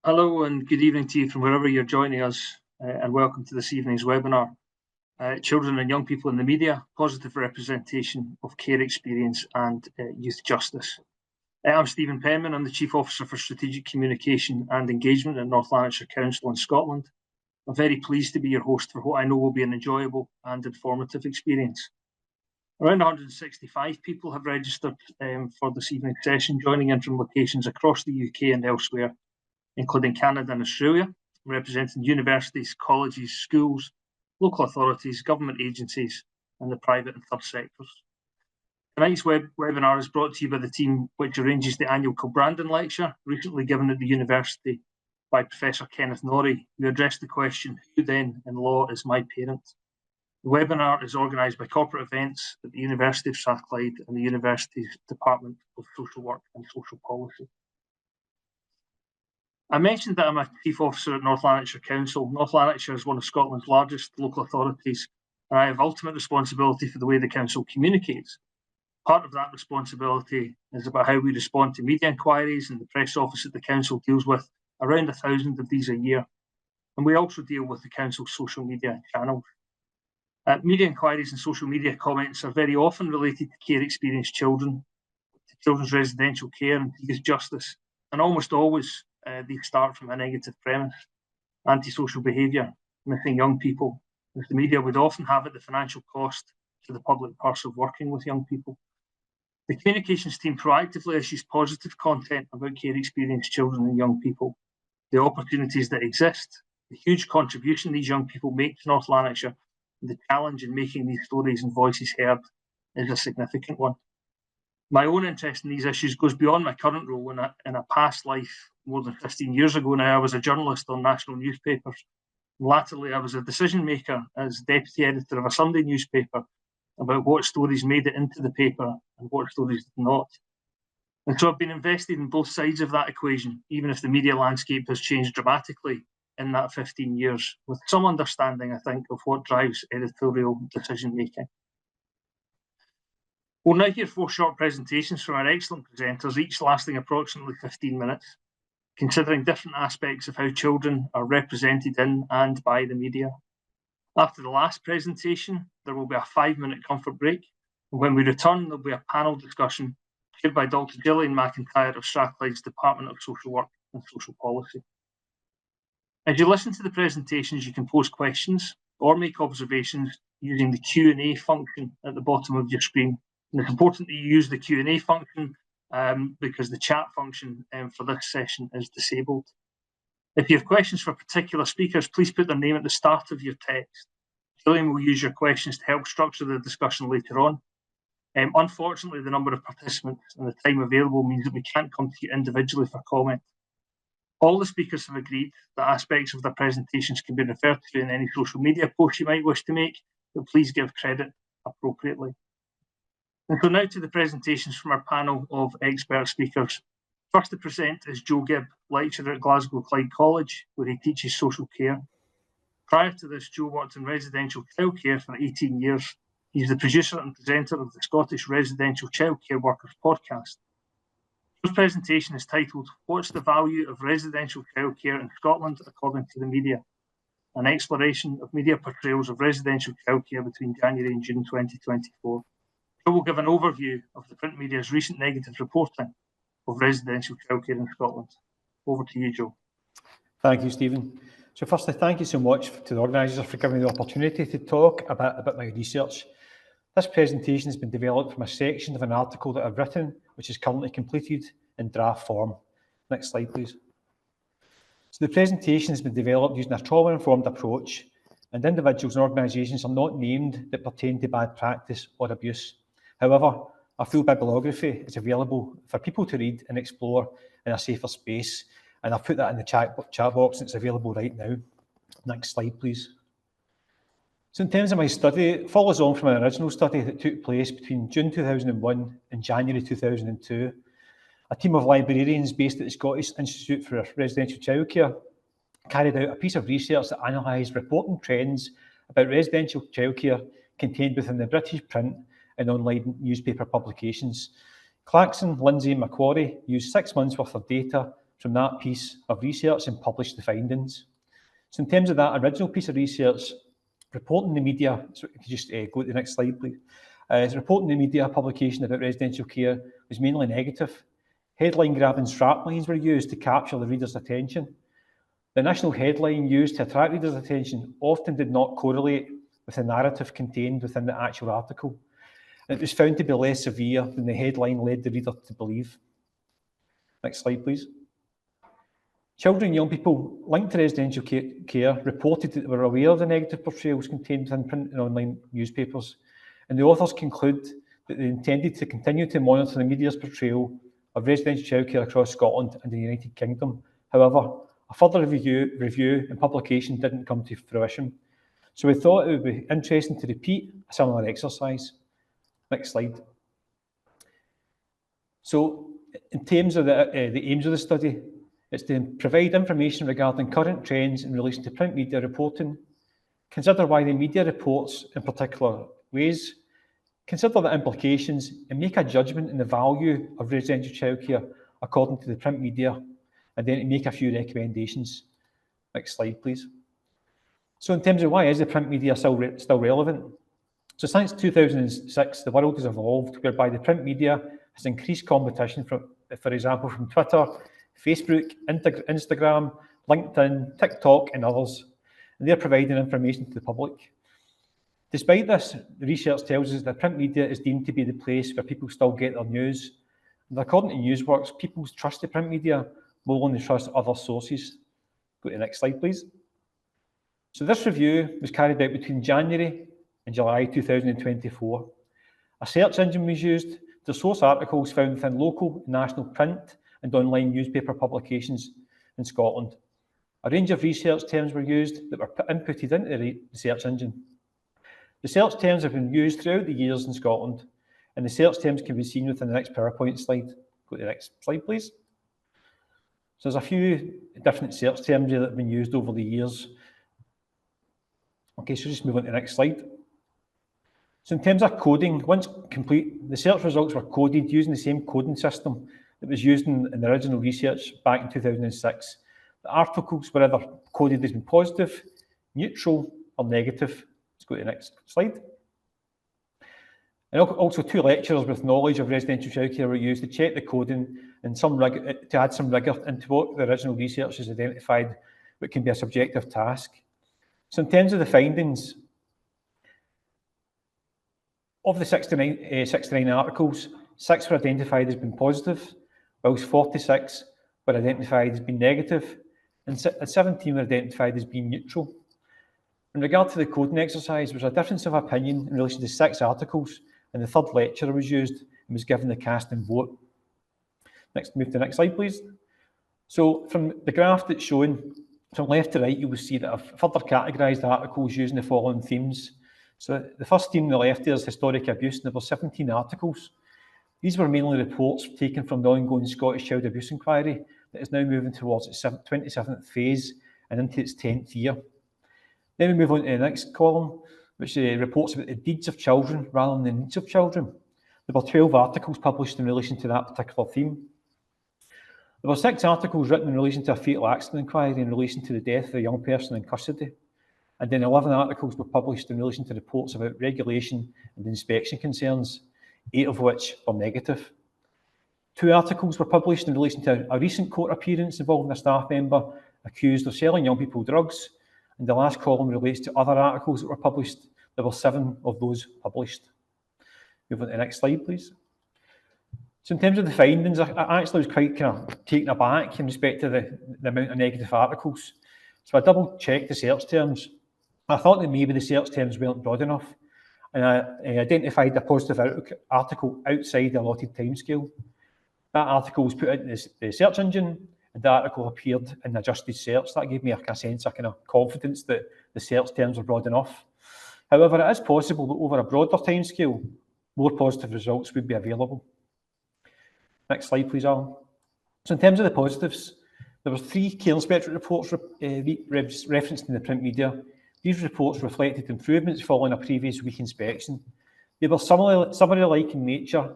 Hello and good evening to you from wherever you're joining us, and welcome to this evening's webinar, Children and Young People in the Media, Positive Representation of Care Experience and Youth Justice. I'm Stephen Penman, I'm the Chief Officer for Strategic Communication and Engagement at North Lanarkshire Council in Scotland. I'm very pleased to be your host for what I know will be an enjoyable and informative experience. Around 165 people have registered for this evening's session, joining in from locations across the UK and elsewhere, including Canada and Australia, representing universities, colleges, schools, local authorities, government agencies, and the private and third sectors. Tonight's webinar is brought to you by the team which arranges the annual Kilbrandon Lecture, recently given at the university by Professor Kenneth Norrie, who addressed the question, who then in law is my parent? The webinar is organised by Corporate Events at the University of Strathclyde and the University's Department of Social Work and Social Policy. I mentioned that I'm a Chief Officer at North Lanarkshire Council. North Lanarkshire is one of Scotland's largest local authorities, and I have ultimate responsibility for the way the Council communicates. Part of that responsibility is about how we respond to media inquiries, and the press office at the Council deals with around 1,000 of these a year. And we also deal with the Council's social media channels. Media inquiries and social media comments are very often related to care experienced children, to children's residential care and youth justice, and almost always they start from a negative premise: antisocial behaviour, missing young people, as the media would often have it the financial cost to the public purse of working with young people. The communications team proactively issues positive content about care experienced children and young people, the opportunities that exist, the huge contribution these young people make to North Lanarkshire, and the challenge in making these stories and voices heard is a significant one. My own interest in these issues goes beyond my current role. In a past life, more than 15 years ago now, I was a journalist on national newspapers. Latterly, I was a decision maker as deputy editor of a Sunday newspaper about what stories made it into the paper and what stories did not. And so I've been invested in both sides of that equation, even if the media landscape has changed dramatically in that 15 years, with some understanding, I think, of what drives editorial decision making. We'll now hear 4 short presentations from our excellent presenters, each lasting approximately 15 minutes, considering different aspects of how children are represented in and by the media. After the last presentation, there will be a 5-minute comfort break, and when we return, there'll be a panel discussion chaired by Dr. Gillian McIntyre of Strathclyde's Department of Social Work and Social Policy. As you listen to the presentations, you can pose questions or make observations using the Q&A function at the bottom of your screen. And it's important that you use the Q&A function because the chat function for this session is disabled. If you have questions for particular speakers, please put their name at the start of your text. Gillian will use your questions to help structure the discussion later on. Unfortunately, the number of participants and the time available means that we can't come to you individually for comment. All the speakers have agreed that aspects of their presentations can be referred to in any social media posts you might wish to make, but please give credit appropriately. And so now to the presentations from our panel of expert speakers. First to present is Joe Gibb, lecturer at Glasgow Clyde College, where he teaches social care. Prior to this, Joe worked in residential childcare for 18 years. He's the producer and presenter of the Scottish Residential Childcare Workers podcast. His presentation is titled, What's the Value of Residential Childcare in Scotland According to the Media? An exploration of media portrayals of residential childcare between January and June 2024. Joe will give an overview of the print media's recent negative reporting of residential childcare in Scotland. Over to you, Joe. Thank you, Stephen. So firstly, thank you so much to the organisers for giving me the opportunity to talk about my research. This presentation has been developed from a section of an article that I've written, which is currently completed in draft form. Next slide, please. So the presentation has been developed using a trauma-informed approach, and individuals and organisations are not named that pertain to bad practice or abuse. However, a full bibliography is available for people to read and explore in a safer space, and I've put that in the chat box and it's available right now. Next slide, please. So in terms of my study, it follows on from an original study that took place between June 2001 and January 2002. A team of librarians based at the Scottish Institute for Residential Childcare carried out a piece of research that analysed reporting trends about residential childcare contained within the British print and online newspaper publications. Clarkson, Lindsay and Macquarie used 6 months worth of data from that piece of research and published the findings. So in terms of that original piece of research, reporting the media, so if you just go to the next slide, please. Reporting the media publication about residential care was mainly negative. Headline grabbing straplines were used to capture the reader's attention. The initial headline used to attract readers' attention often did not correlate with the narrative contained within the actual article. It was found to be less severe than the headline led the reader to believe. Next slide, please. Children and young people linked to residential care reported that they were aware of the negative portrayals contained within print and online newspapers, and the authors conclude that they intended to continue to monitor the media's portrayal of residential childcare across Scotland and the United Kingdom. However, a further review and publication didn't come to fruition. So we thought it would be interesting to repeat a similar exercise. Next slide. So in terms of the aims of the study, it's to provide information regarding current trends in relation to print media reporting, consider why the media reports in particular ways, consider the implications and make a judgment in the value of residential childcare according to the print media, and then make a few recommendations. Next slide, please. So in terms of why is the print media still relevant? So since 2006, the world has evolved whereby the print media has increased competition from, for example, from Twitter, Facebook, Instagram, LinkedIn, TikTok, and others. And they're providing information to the public. Despite this, the research tells us that print media is deemed to be the place where people still get their news. And according to Newsworks, people trust the print media more than they trust other sources. Go to the next slide, please. So this review was carried out between January and July 2024. A search engine was used to source articles found within local and national print and online newspaper publications in Scotland. A range of research terms were used that were inputted into the search engine. The search terms have been used throughout the years in Scotland, and the search terms can be seen within the next PowerPoint slide. Go to the next slide, please. So there's a few different search terms that have been used over the years. Okay, so just move on to the next slide. So in terms of coding, once complete, the search results were coded using the same coding system that was used in the original research back in 2006. The articles were either coded as being positive, neutral, or negative. Let's go to the next slide. And also 2 lecturers with knowledge of residential childcare were used to check the coding and to add some rigour into what the original research has identified, what can be a subjective task. So in terms of the findings, of the 69 articles, 6 were identified as being positive, whilst 46 were identified as being negative, and 17 were identified as being neutral. In regard to the coding exercise, there was a difference of opinion in relation to 6 articles, and the 3rd lecturer was used and was given the casting vote. Next, move to the next slide, please. So from the graph that's shown, from left to right, you will see that I've further categorised articles using the following themes. So the first theme on the left here is historic abuse, and there were 17 articles. These were mainly reports taken from the ongoing Scottish Child Abuse Inquiry that is now moving towards its 27th phase and into its 10th year. Then we move on to the next column, which reports about the deeds of children rather than the needs of children. There were 12 articles published in relation to that particular theme. There were 6 articles written in relation to a fatal accident inquiry in relation to the death of a young person in custody. And then 11 articles were published in relation to reports about regulation and inspection concerns, 8 of which were negative. 2 articles were published in relation to a recent court appearance involving a staff member accused of selling young people drugs. And the last column relates to other articles that were published. There were 7 of those published. Move on to the next slide, please. So in terms of the findings, I actually was quite kind of taken aback in respect to the amount of negative articles. So I double checked the search terms. I thought that maybe the search terms weren't broad enough, and I identified a positive article outside the allotted timescale. That article was put into the search engine, and the article appeared in the adjusted search. That gave me a sense of kind of confidence that the search terms were broad enough. However, it is possible that over a broader timescale, more positive results would be available. Next slide, please, Alan. So in terms of the positives, there were 3 Cairn Spectorate reports referenced in the print media. These reports reflected improvements following a previous week inspection. They were similarly like in nature,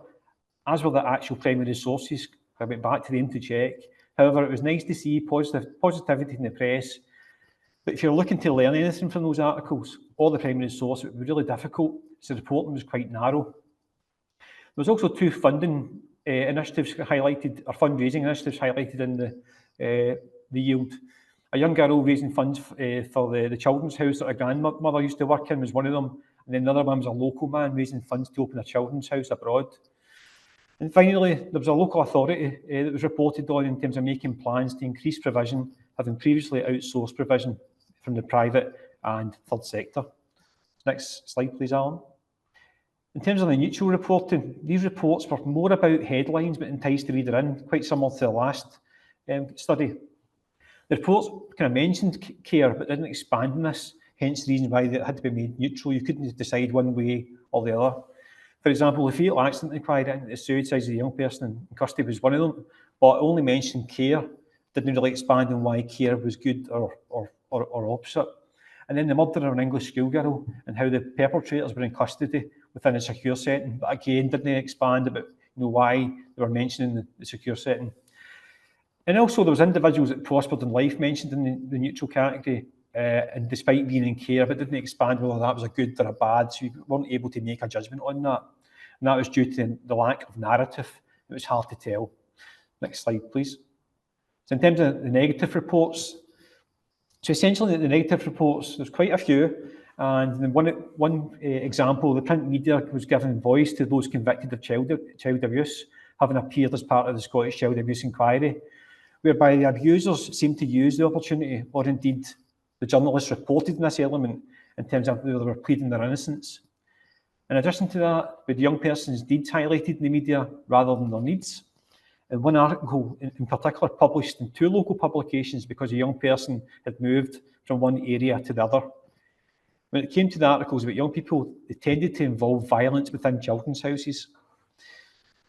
as were the actual primary sources. I went back to them to check. However, it was nice to see positivity in the press. But if you're looking to learn anything from those articles or the primary source, it would be really difficult, so the reporting was quite narrow. There was also two funding initiatives highlighted, or fundraising initiatives highlighted in the Yield. A young girl raising funds for the children's house that her grandmother used to work in was one of them, and then another one was a local man raising funds to open a children's house abroad. And finally, there was a local authority that was reported on in terms of making plans to increase provision, having previously outsourced provision from the private and third sector. Next slide, please, Alan. In terms of the neutral reporting, these reports were more about headlines but enticed the reader in, quite similar to the last study. The reports kind of mentioned care but didn't expand on this, hence the reason why they had to be made neutral. You couldn't decide one way or the other. For example, the fatal accident inquiry into the suicides of the young person in custody was one of them, but only mentioned care, didn't really expand on why care was good or opposite. And then the murder of an English schoolgirl and how the perpetrators were in custody within a secure setting, but again didn't expand about why they were mentioning the secure setting. And also there was individuals that prospered in life mentioned in the neutral category, and despite being in care, but didn't expand whether that was a good or a bad, so you weren't able to make a judgment on that. And that was due to the lack of narrative. It was hard to tell. Next slide, please. So in terms of the negative reports, so essentially the negative reports, there's quite a few, and one example, the print media was given voice to those convicted of child abuse, having appeared as part of the Scottish Child Abuse Inquiry, whereby the abusers seemed to use the opportunity, or indeed the journalists reported in this element in terms of whether they were pleading their innocence. In addition to that, with young persons' deeds highlighted in the media rather than their needs. And one article in particular published in two local publications because a young person had moved from one area to the other. When it came to the articles about young people, they tended to involve violence within children's houses.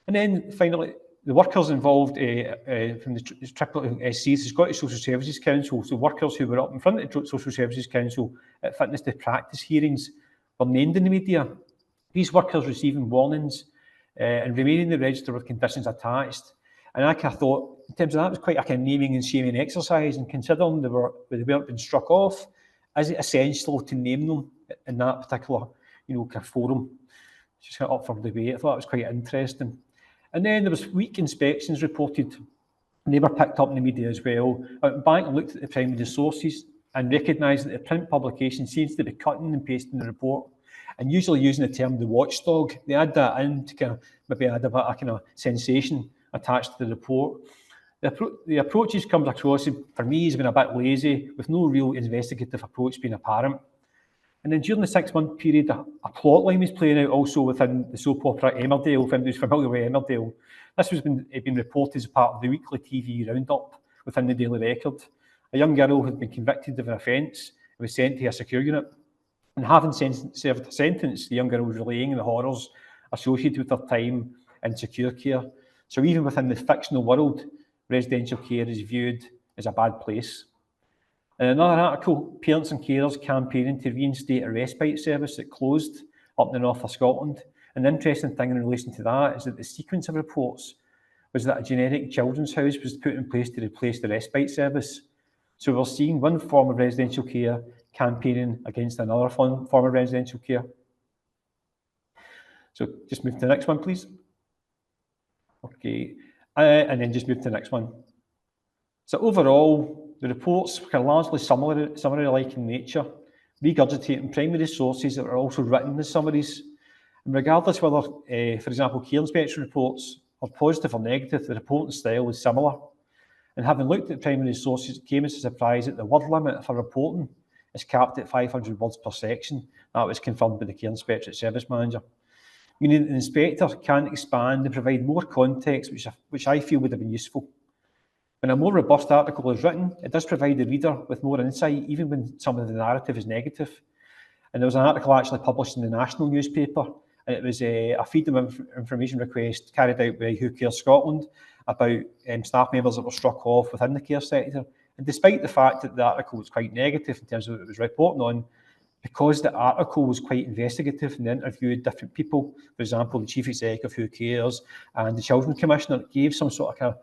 And then finally, the workers involved from the SSC, the Scottish Social Services Council, so workers who were up in front of the Social Services Council at fitness to practice hearings were named in the media. These workers receiving warnings and remaining in the register with conditions attached. And I kind of thought, in terms of that, was quite a kind of naming and shaming exercise, and considering they weren't being struck off, is it essential to name them in that particular, kind of forum? Just kind of up for debate. I thought it was quite interesting. And then there was weak inspections reported, and they were picked up in the media as well. I went back and looked at the primary sources and recognised that the print publication seems to be cutting and pasting the report, and usually using the term the watchdog. They add that in to kind of maybe add a bit of kind of sensation attached to the report. The approaches comes across, for me, has been a bit lazy, with no real investigative approach being apparent. And then during the 6-month period, a plot line was playing out also within the soap opera Emmerdale, if anybody's familiar with Emmerdale. This has been reported as part of the weekly TV roundup within the Daily Record. A young girl had been convicted of an offence and was sent to a secure unit. And having served a sentence, the young girl was relaying the horrors associated with her time in secure care. So even within the fictional world, residential care is viewed as a bad place. In another article, parents and carers campaigning to reinstate a respite service that closed up in the north of Scotland. And the interesting thing in relation to that is that the sequence of reports was that a generic children's house was put in place to replace the respite service. So we're seeing one form of residential care campaigning against another form of residential care. So just move to the next one, please. Okay, and then just move to the next one. So overall, the reports were largely summary-like in nature, regurgitating primary sources that are also written as summaries. And regardless whether, for example, care inspection reports are positive or negative, the reporting style is similar. And having looked at primary sources, it came as a surprise that the word limit for reporting is capped at 500 words per section. That was confirmed by the care inspectorate service manager, meaning the inspector can expand and provide more context, which I feel would have been useful. When a more robust article is written, it does provide the reader with more insight, even when some of the narrative is negative. And there was an article actually published in the national newspaper, and it was a freedom of information request carried out by Who Cares Scotland about staff members that were struck off within the care sector. And despite the fact that the article was quite negative in terms of what it was reporting on, Because the article was quite investigative and they interviewed different people, for example, the Chief Executive of Who Cares and the Children's Commissioner, it gave some sort of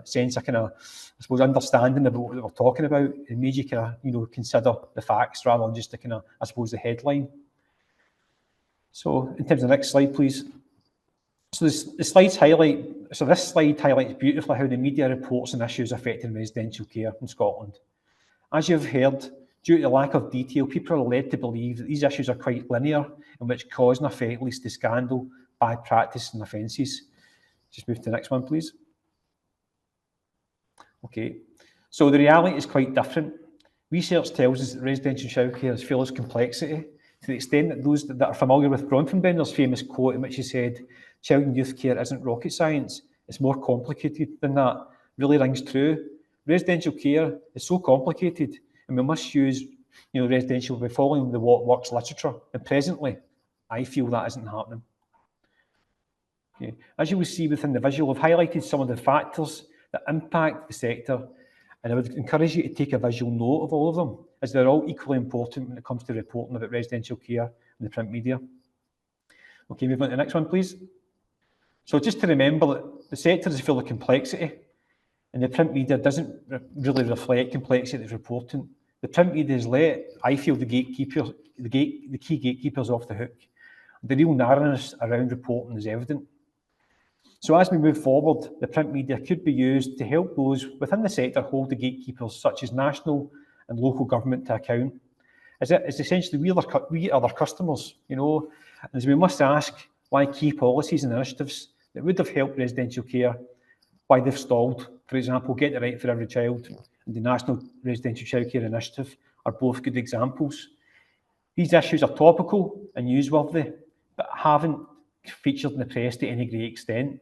sense of I suppose, understanding about what they were talking about. It made you consider the facts rather than just the I suppose, the headline. So in terms of the next slide, please. So this slide highlights beautifully how the media reports on issues affecting residential care in Scotland. As you've heard, due to the lack of detail, people are led to believe that these issues are quite linear, and which cause and effect leads to scandal, bad practice and offences. Just move to the next one, please. Okay, so the reality is quite different. Research tells us that residential childcare is full of complexity, to the extent that those that are familiar with Bronfenbender's famous quote in which he said, "Child and youth care isn't rocket science, it's more complicated than that," really rings true. Residential care is so complicated, and we must use residential by following the what works literature. And presently, I feel that isn't happening. Okay. As you will see within the visual, I've highlighted some of the factors that impact the sector, and I would encourage you to take a visual note of all of them, as they're all equally important when it comes to reporting about residential care in the print media. Okay, move on to the next one, please. So just to remember that the sector is full of complexity, and the print media doesn't really reflect complexity of reporting. The print media has let, I feel, the key gatekeepers off the hook. The real narrowness around reporting is evident. So as we move forward, the print media could be used to help those within the sector hold the gatekeepers, such as national and local government, to account. It's essentially we are their customers, and as we must ask why key policies and initiatives that would have helped residential care, why they've stalled. For example, Get the Right for Every Child and the National Residential Childcare Initiative are both good examples. These issues are topical and newsworthy, but haven't featured in the press to any great extent.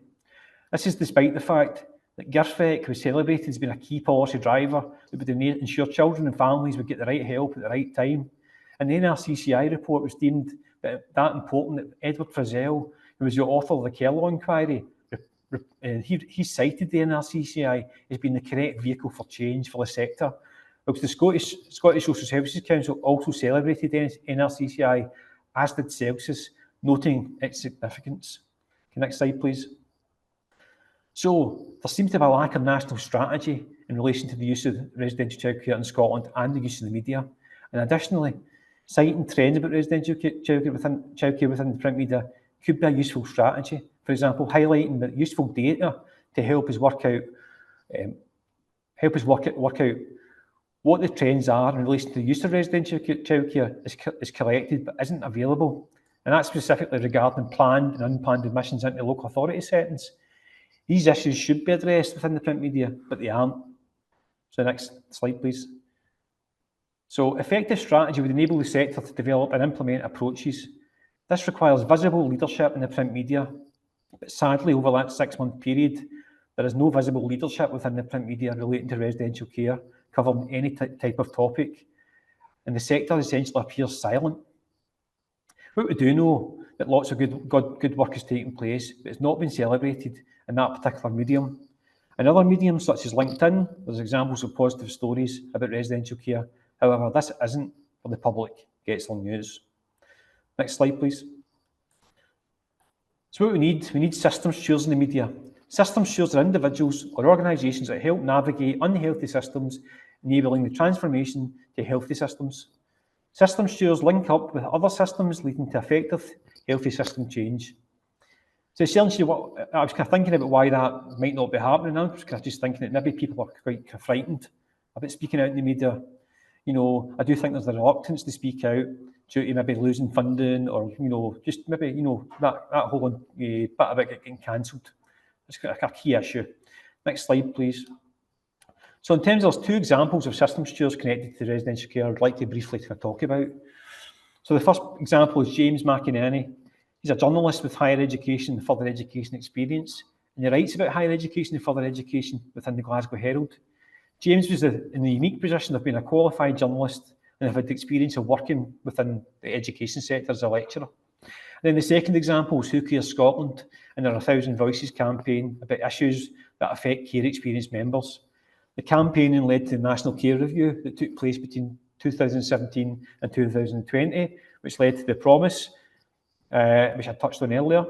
This is despite the fact that GIRFEC was celebrated as being a key policy driver that would ensure children and families would get the right help at the right time. And the NRCCI report was deemed that important that Edward Frizzell, who was the author of the Kellow Inquiry, he cited the NRCCI as being the correct vehicle for change for the sector, whilst the Scottish Social Services Council also celebrated NRCCI, as did Celsius, noting its significance. Next slide, please. So there seems to be a lack of national strategy in relation to the use of residential childcare in Scotland and the use of the media. And additionally, citing trends about residential childcare within the print media could be a useful strategy. For example, highlighting the useful data to help us work out what the trends are in relation to the use of residential childcare is collected but isn't available. And that's specifically regarding planned and unplanned admissions into local authority settings. These issues should be addressed within the print media, but they aren't. So next slide, please. So effective strategy would enable the sector to develop and implement approaches. This requires visible leadership in the print media, but sadly over that 6-month period, there is no visible leadership within the print media relating to residential care, covering any type of topic, and the sector essentially appears silent. What we do know that lots of good work is taking place, but it's not been celebrated in that particular medium. In other mediums such as LinkedIn, there's examples of positive stories about residential care. However, this isn't where the public gets their news. Next slide, please. So what we need systems stewards in the media. Systems stewards are individuals or organisations that help navigate unhealthy systems, enabling the transformation to healthy systems. System stewards link up with other systems, leading to effective, healthy system change. So essentially, what I was kind of thinking about why that might not be happening. I was kind of just thinking that maybe people are quite frightened about speaking out in the media. I do think there's a reluctance to speak out due to maybe losing funding, or just maybe that whole bit about getting cancelled. It's a key issue. Next slide, please. So in terms of those two examples of system stewards connected to residential care, I'd like to briefly talk about. So the first example is James McInerney. He's a journalist with higher education and further education experience, and he writes about higher education and further education within the Glasgow Herald. James was in the unique position of being a qualified journalist and have had the experience of working within the education sector as a lecturer. And then the second example is Who Cares Scotland and their 1,000 Voices campaign about issues that affect care experienced members. The campaigning led to the National Care Review that took place between 2017 and 2020, which led to the promise, which I touched on earlier.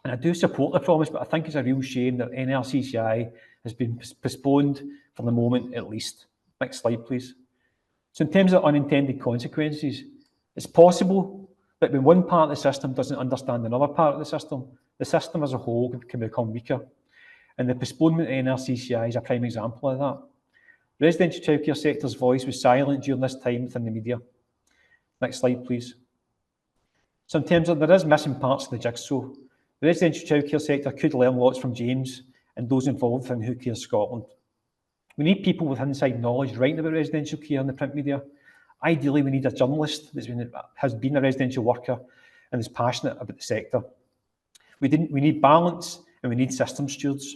And I do support the promise, but I think it's a real shame that NRCCI has been postponed for the moment at least. Next slide, please. So in terms of unintended consequences, it's possible that when one part of the system doesn't understand another part of the system as a whole can become weaker. And the postponement of NRCCI is a prime example of that. The residential childcare sector's voice was silent during this time within the media. Next slide, please. So in terms of, there is missing parts of the jigsaw. The residential childcare sector could learn lots from James and those involved in Who Cares Scotland. We need people with inside knowledge writing about residential care in the print media. Ideally, we need a journalist has been a residential worker and is passionate about the sector. We need balance and we need system stewards.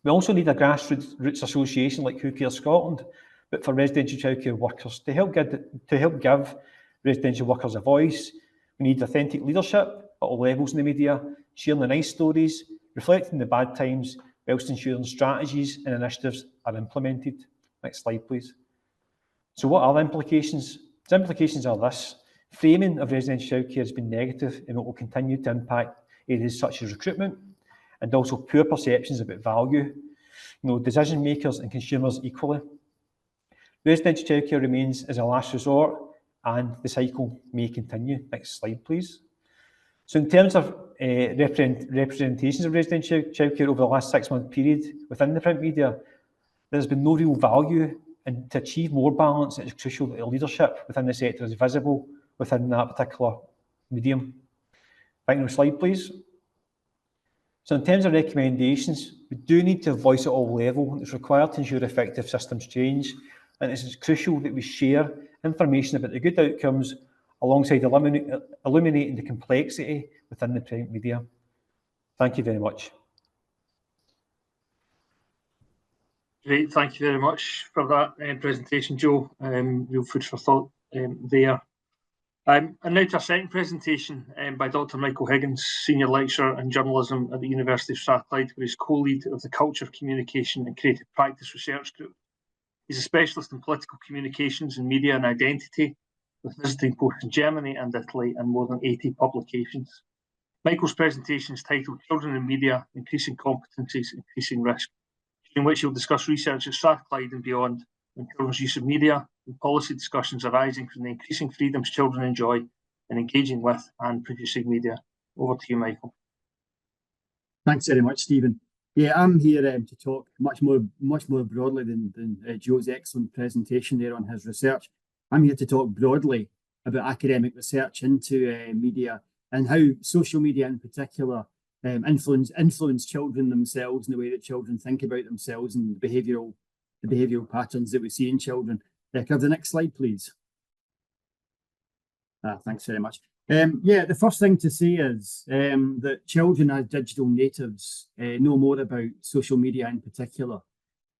We also need a grassroots association like Who Cares Scotland, but for residential childcare workers to help give residential workers a voice. We need authentic leadership at all levels in the media, sharing the nice stories, reflecting the bad times, whilst ensuring strategies and initiatives are implemented. Next slide, please. So what are the implications? The implications are this. Framing of residential childcare has been negative and it will continue to impact areas such as recruitment and also poor perceptions about value, decision makers and consumers equally. Residential childcare remains as a last resort and the cycle may continue. Next slide, please. So in terms of representations of residential childcare over the last 6-month period within the print media, there's been no real value, and to achieve more balance, it is crucial that the leadership within the sector is visible within that particular medium. Final slide, please. So in terms of recommendations, we do need to voice at all levels. It's required to ensure effective systems change, and it's crucial that we share information about the good outcomes alongside illuminating the complexity within the print media. Thank you very much. Great, thank you very much for that presentation, Joe. Real food for thought there. And now to our second presentation by Dr. Michael Higgins, Senior Lecturer in Journalism at the University of Strathclyde, where he's co-lead of the Culture, Communication and Creative Practice Research Group. He's a specialist in political communications and media and identity, with visiting posts in Germany and Italy and more than 80 publications. Michael's presentation is titled Children in Media, Increasing Competencies, Increasing Risk, in which he'll discuss research at Strathclyde and beyond on children's use of media and policy discussions arising from the increasing freedoms children enjoy in engaging with and producing media. Over to you, Michael. Thanks very much, Stephen. Yeah, I'm here to talk much more broadly than Joe's excellent presentation there on his research. I'm here to talk broadly about academic research into media and how social media in particular influence children themselves and the way that children think about themselves and the behavioural patterns that we see in children. Can I have the next slide, please? Thanks very much. Yeah, the first thing to say is that children as digital natives know more about social media in particular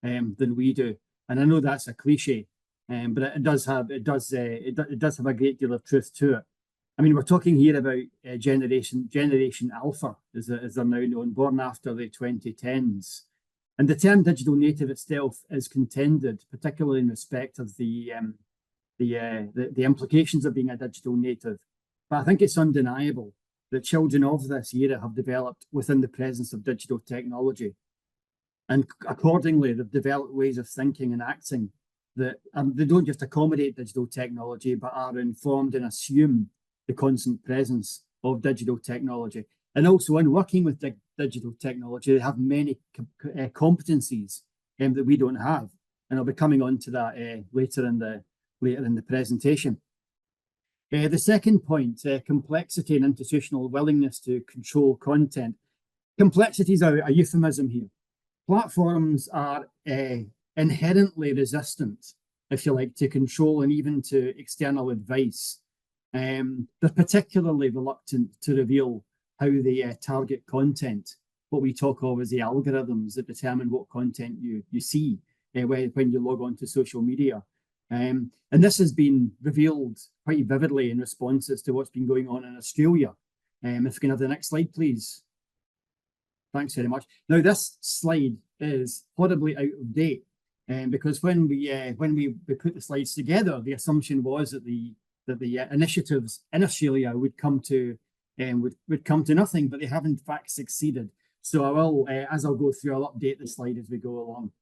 than we do, and I know that's a cliche, but it does have a great deal of truth to it. I mean, we're talking here about Generation Alpha, as they're now known, born after the 2010s. And the term digital native itself is contended, particularly in respect of the implications of being a digital native. But I think it's undeniable that children of this era have developed within the presence of digital technology. And accordingly, they've developed ways of thinking and acting that they don't just accommodate digital technology, but are informed and assume the constant presence of digital technology. And also in working with digital technology, they have many competencies that we don't have. And I'll be coming on to that later in the presentation. The second point, complexity and institutional willingness to control content. Complexity is a euphemism here. Platforms are inherently resistant, if you like, to control and even to external advice. They're particularly reluctant to reveal how they target content, what we talk of as the algorithms that determine what content you see when you log on to social media. And this has been revealed quite vividly in responses to what's been going on in Australia. If we can have the next slide, please. Thanks very much. Now, this slide is horribly out of date. because when we put the slides together, the assumption was that the initiatives in Australia would come to nothing, but they have in fact succeeded. So I will, as I'll go through, I'll update the slide as we go along.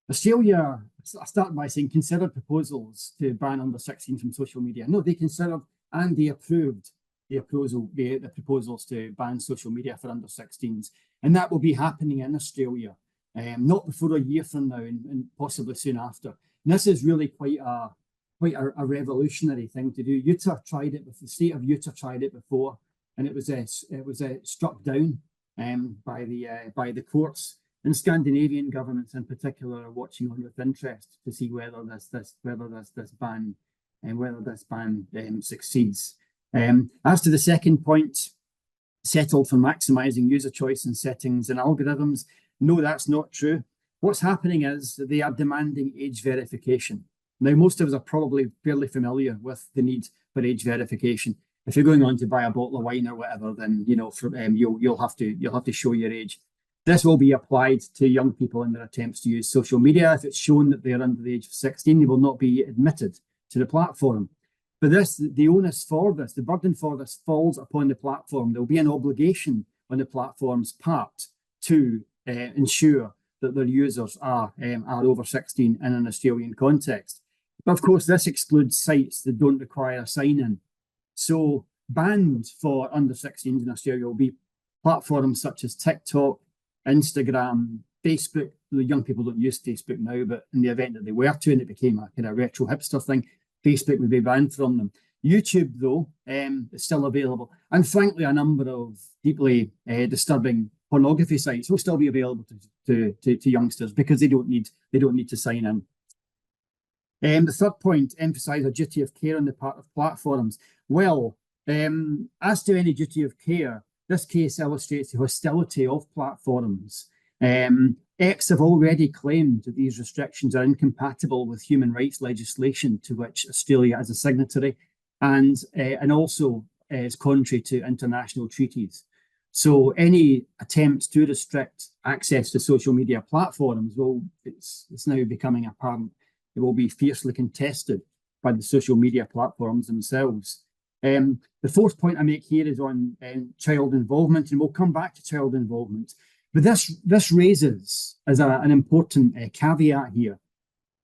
Australia, I start by saying, considered proposals to ban under-16s from social media. No, they considered and they approved the proposals to ban social media for under-16s. And that will be happening in Australia, not before a year from now and possibly soon after. And this is really quite a revolutionary thing to do. Utah tried it, the state of Utah tried it before, and it was struck down by the courts. And Scandinavian governments in particular are watching on with interest to see whether this ban succeeds. As to the second point, settled for maximizing user choice in settings and algorithms. No, that's not true. What's happening is that they are demanding age verification. Now, most of us are probably fairly familiar with the need for age verification. If you're going on to buy a bottle of wine or whatever, then you'll have to show your age. This will be applied to young people in their attempts to use social media. If it's shown that they are under the age of 16, they will not be admitted to the platform. But the onus for this, the burden for this falls upon the platform. There will be an obligation on the platform's part to ensure that their users are over 16 in an Australian context. But of course, this excludes sites that don't require a sign-in. So banned for under 16s in Australia will be platforms such as TikTok, Instagram, Facebook. The young people don't use Facebook now, but in the event that they were to and it became a kind of retro hipster thing, Facebook would be banned from them. YouTube, though, is still available. And frankly, a number of deeply disturbing pornography sites will still be available to youngsters because they don't need to sign in. The third point, emphasise a duty of care on the part of platforms. Well, as to any duty of care, this case illustrates the hostility of platforms. X have already claimed that these restrictions are incompatible with human rights legislation to which Australia is a signatory, and also is contrary to international treaties. So any attempts to restrict access to social media platforms it's now becoming apparent, it will be fiercely contested by the social media platforms themselves. The fourth point I make here is on child involvement, and we'll come back to child involvement. But this raises, as an important caveat here,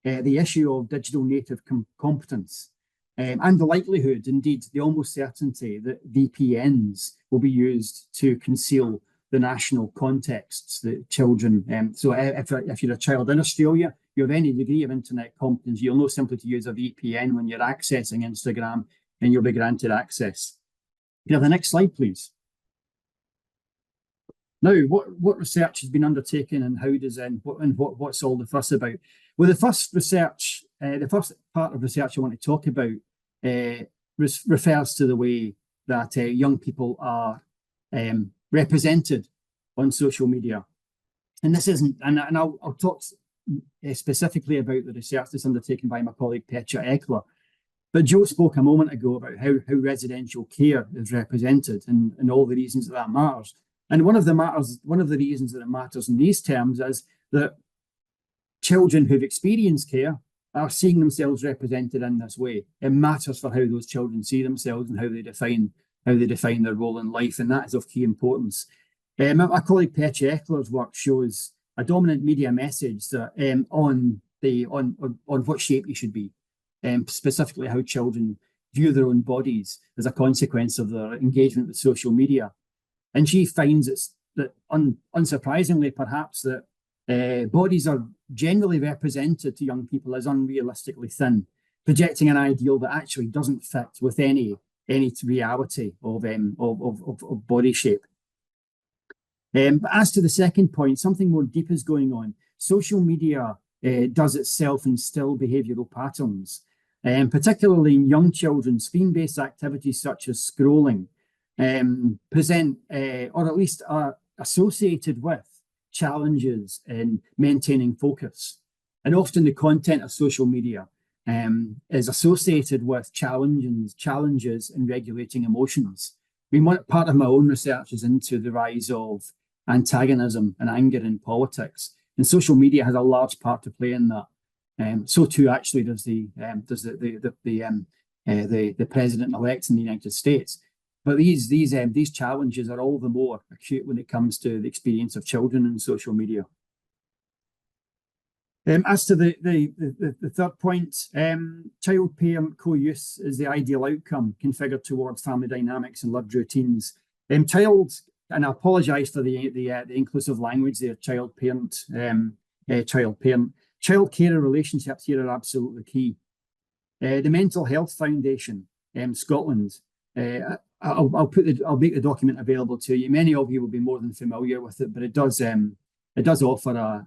the issue of digital native competence and the likelihood, indeed, the almost certainty that VPNs will be used to conceal the national contexts that children. So if you're a child in Australia, you have any degree of internet competence, you'll know simply to use a VPN when you're accessing Instagram, and you'll be granted access. Can you have the next slide, please? Now, what research has been undertaken, and how does what's all the fuss about? Well, the first part of research I want to talk about refers to the way that young people are represented on social media, and this isn't. And I'll talk specifically about the research that's undertaken by my colleague Petra Eckler. But Joe spoke a moment ago about how residential care is represented and all the reasons that matters. And one of the reasons that it matters in these terms is that children who've experienced care are seeing themselves represented in this way. It matters for how those children see themselves and how they define their role in life, and that is of key importance. My colleague Petra Eckler's work shows a dominant media message that on what shape you should be, specifically how children view their own bodies as a consequence of their engagement with social media. And she finds that unsurprisingly, perhaps, that bodies are generally represented to young people as unrealistically thin, projecting an ideal that actually doesn't fit with any reality of body shape. But as to the second point, something more deep is going on. Social media does itself instill behavioural patterns, particularly in young children. Screen-based activities such as scrolling present, or at least are associated with, challenges in maintaining focus. And often the content of social media is associated with challenges in regulating emotions. I mean, part of my own research is into the rise of antagonism and anger in politics. And social media has a large part to play in that. So too, actually, does the president-elect in the United States. But these challenges are all the more acute when it comes to the experience of children in social media. As to the third point, child-parent co-use is the ideal outcome configured towards family dynamics and lived routines. And I apologise for the inclusive language there, child-parent, child-parent. Child-carer relationships here are absolutely key. The Mental Health Foundation, Scotland, I'll make the document available to you. Many of you will be more than familiar with it, but it does offer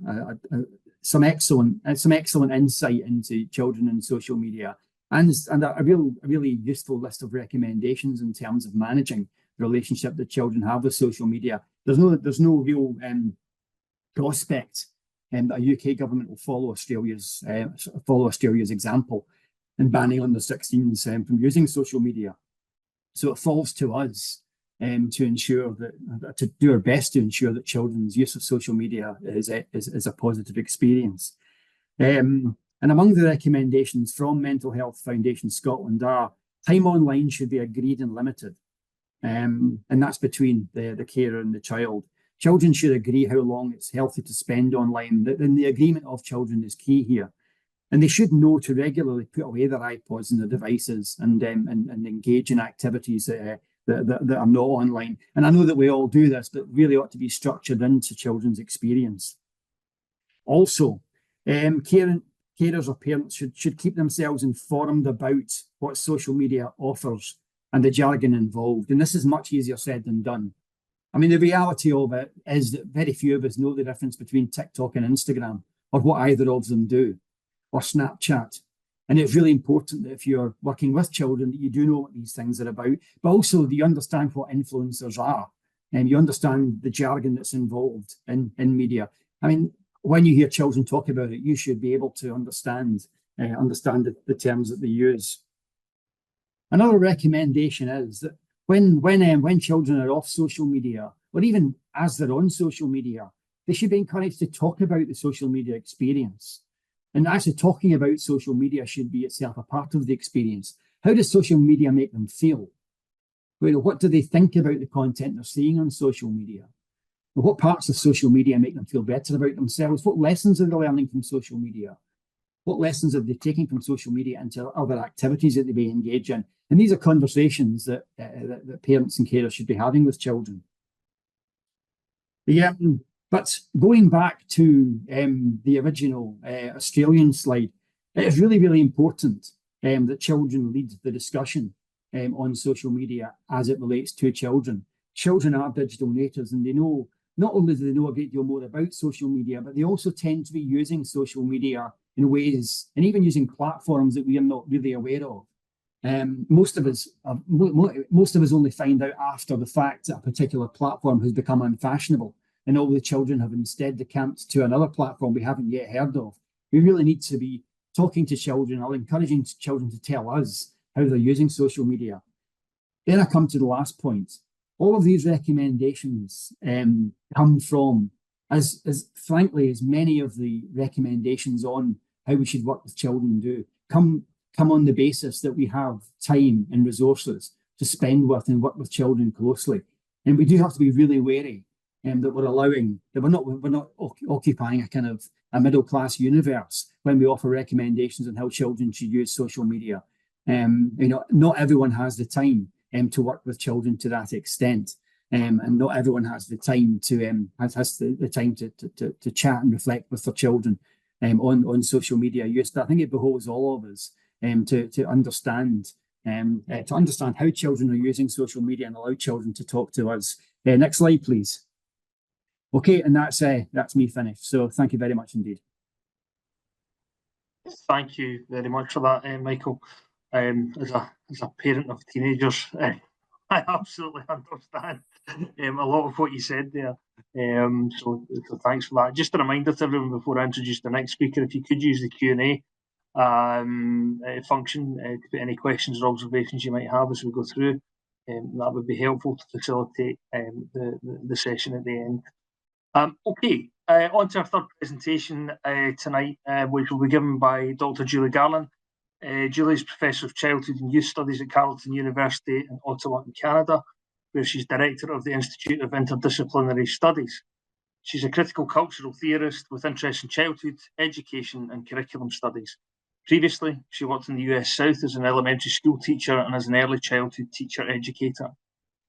some excellent insight into children and social media, and a really useful list of recommendations in terms of managing the relationship that children have with social media. There's no real prospect that a UK government will follow Australia's example in banning under-16s from using social media. So it falls to us to ensure to do our best to ensure that children's use of social media is a positive experience. And among the recommendations from Mental Health Foundation Scotland are time online should be agreed and limited. And that's between the carer and the child. Children should agree how long it's healthy to spend online. And the agreement of children is key here. And they should know to regularly put away their iPods and their devices and engage in activities that are not online. And I know that we all do this, but really ought to be structured into children's experience. Also, carers or parents should keep themselves informed about what social media offers and the jargon involved. And this is much easier said than done. I mean, the reality of it is that very few of us know the difference between TikTok and Instagram, or what either of them do, or Snapchat. And it's really important that if you're working with children, that you do know what these things are about, but also that you understand what influencers are, and you understand the jargon that's involved in media. I mean, when you hear children talk about it, you should be able to understand the terms that they use. Another recommendation is that when children are off social media, or even as they're on social media, they should be encouraged to talk about the social media experience. And actually talking about social media should be itself a part of the experience. How does social media make them feel? What do they think about the content they're seeing on social media? What parts of social media make them feel better about themselves? What lessons are they learning from social media? What lessons are they taking from social media into other activities that they may engage in? And these are conversations that parents and carers should be having with children. Yeah, but going back to the original Australian slide, it is really, really important that children lead the discussion on social media as it relates to children. Children are digital natives, and they know, not only do they know a great deal more about social media, but they also tend to be using social media in ways, and even using platforms that we are not really aware of. Most of us only find out after the fact that a particular platform has become unfashionable, and all the children have instead decamped to another platform we haven't yet heard of. We really need to be talking to children, or encouraging children to tell us how they're using social media. Then I come to the last point. All of these recommendations come from, as frankly, as many of the recommendations on how we should work with children do, come on the basis that we have time and resources to spend with and work with children closely. And we do have to be really wary that we're not occupying a kind of a middle-class universe when we offer recommendations on how children should use social media. Not everyone has the time to work with children to that extent, and not everyone has the time to to chat and reflect with their children on social media use. But I think it behoves all of us to understand how children are using social media and allow children to talk to us. Next slide, please. Okay, and that's me finished. So thank you very much indeed. Thank you very much for that, Michael. As a parent of teenagers, I absolutely understand a lot of what you said there. So thanks for that. Just a reminder to everyone before I introduce the next speaker, if you could use the Q&A function to put any questions or observations you might have as we go through, that would be helpful to facilitate the session at the end. Okay, on to our third presentation tonight, which will be given by Dr. Julie Garland. Julie is Professor of Childhood and Youth Studies at Carleton University in Ottawa in Canada, where she's Director of the Institute of Interdisciplinary Studies. She's a critical cultural theorist with interest in childhood, education and curriculum studies. Previously, she worked in the US South as an elementary school teacher and as an early childhood teacher educator.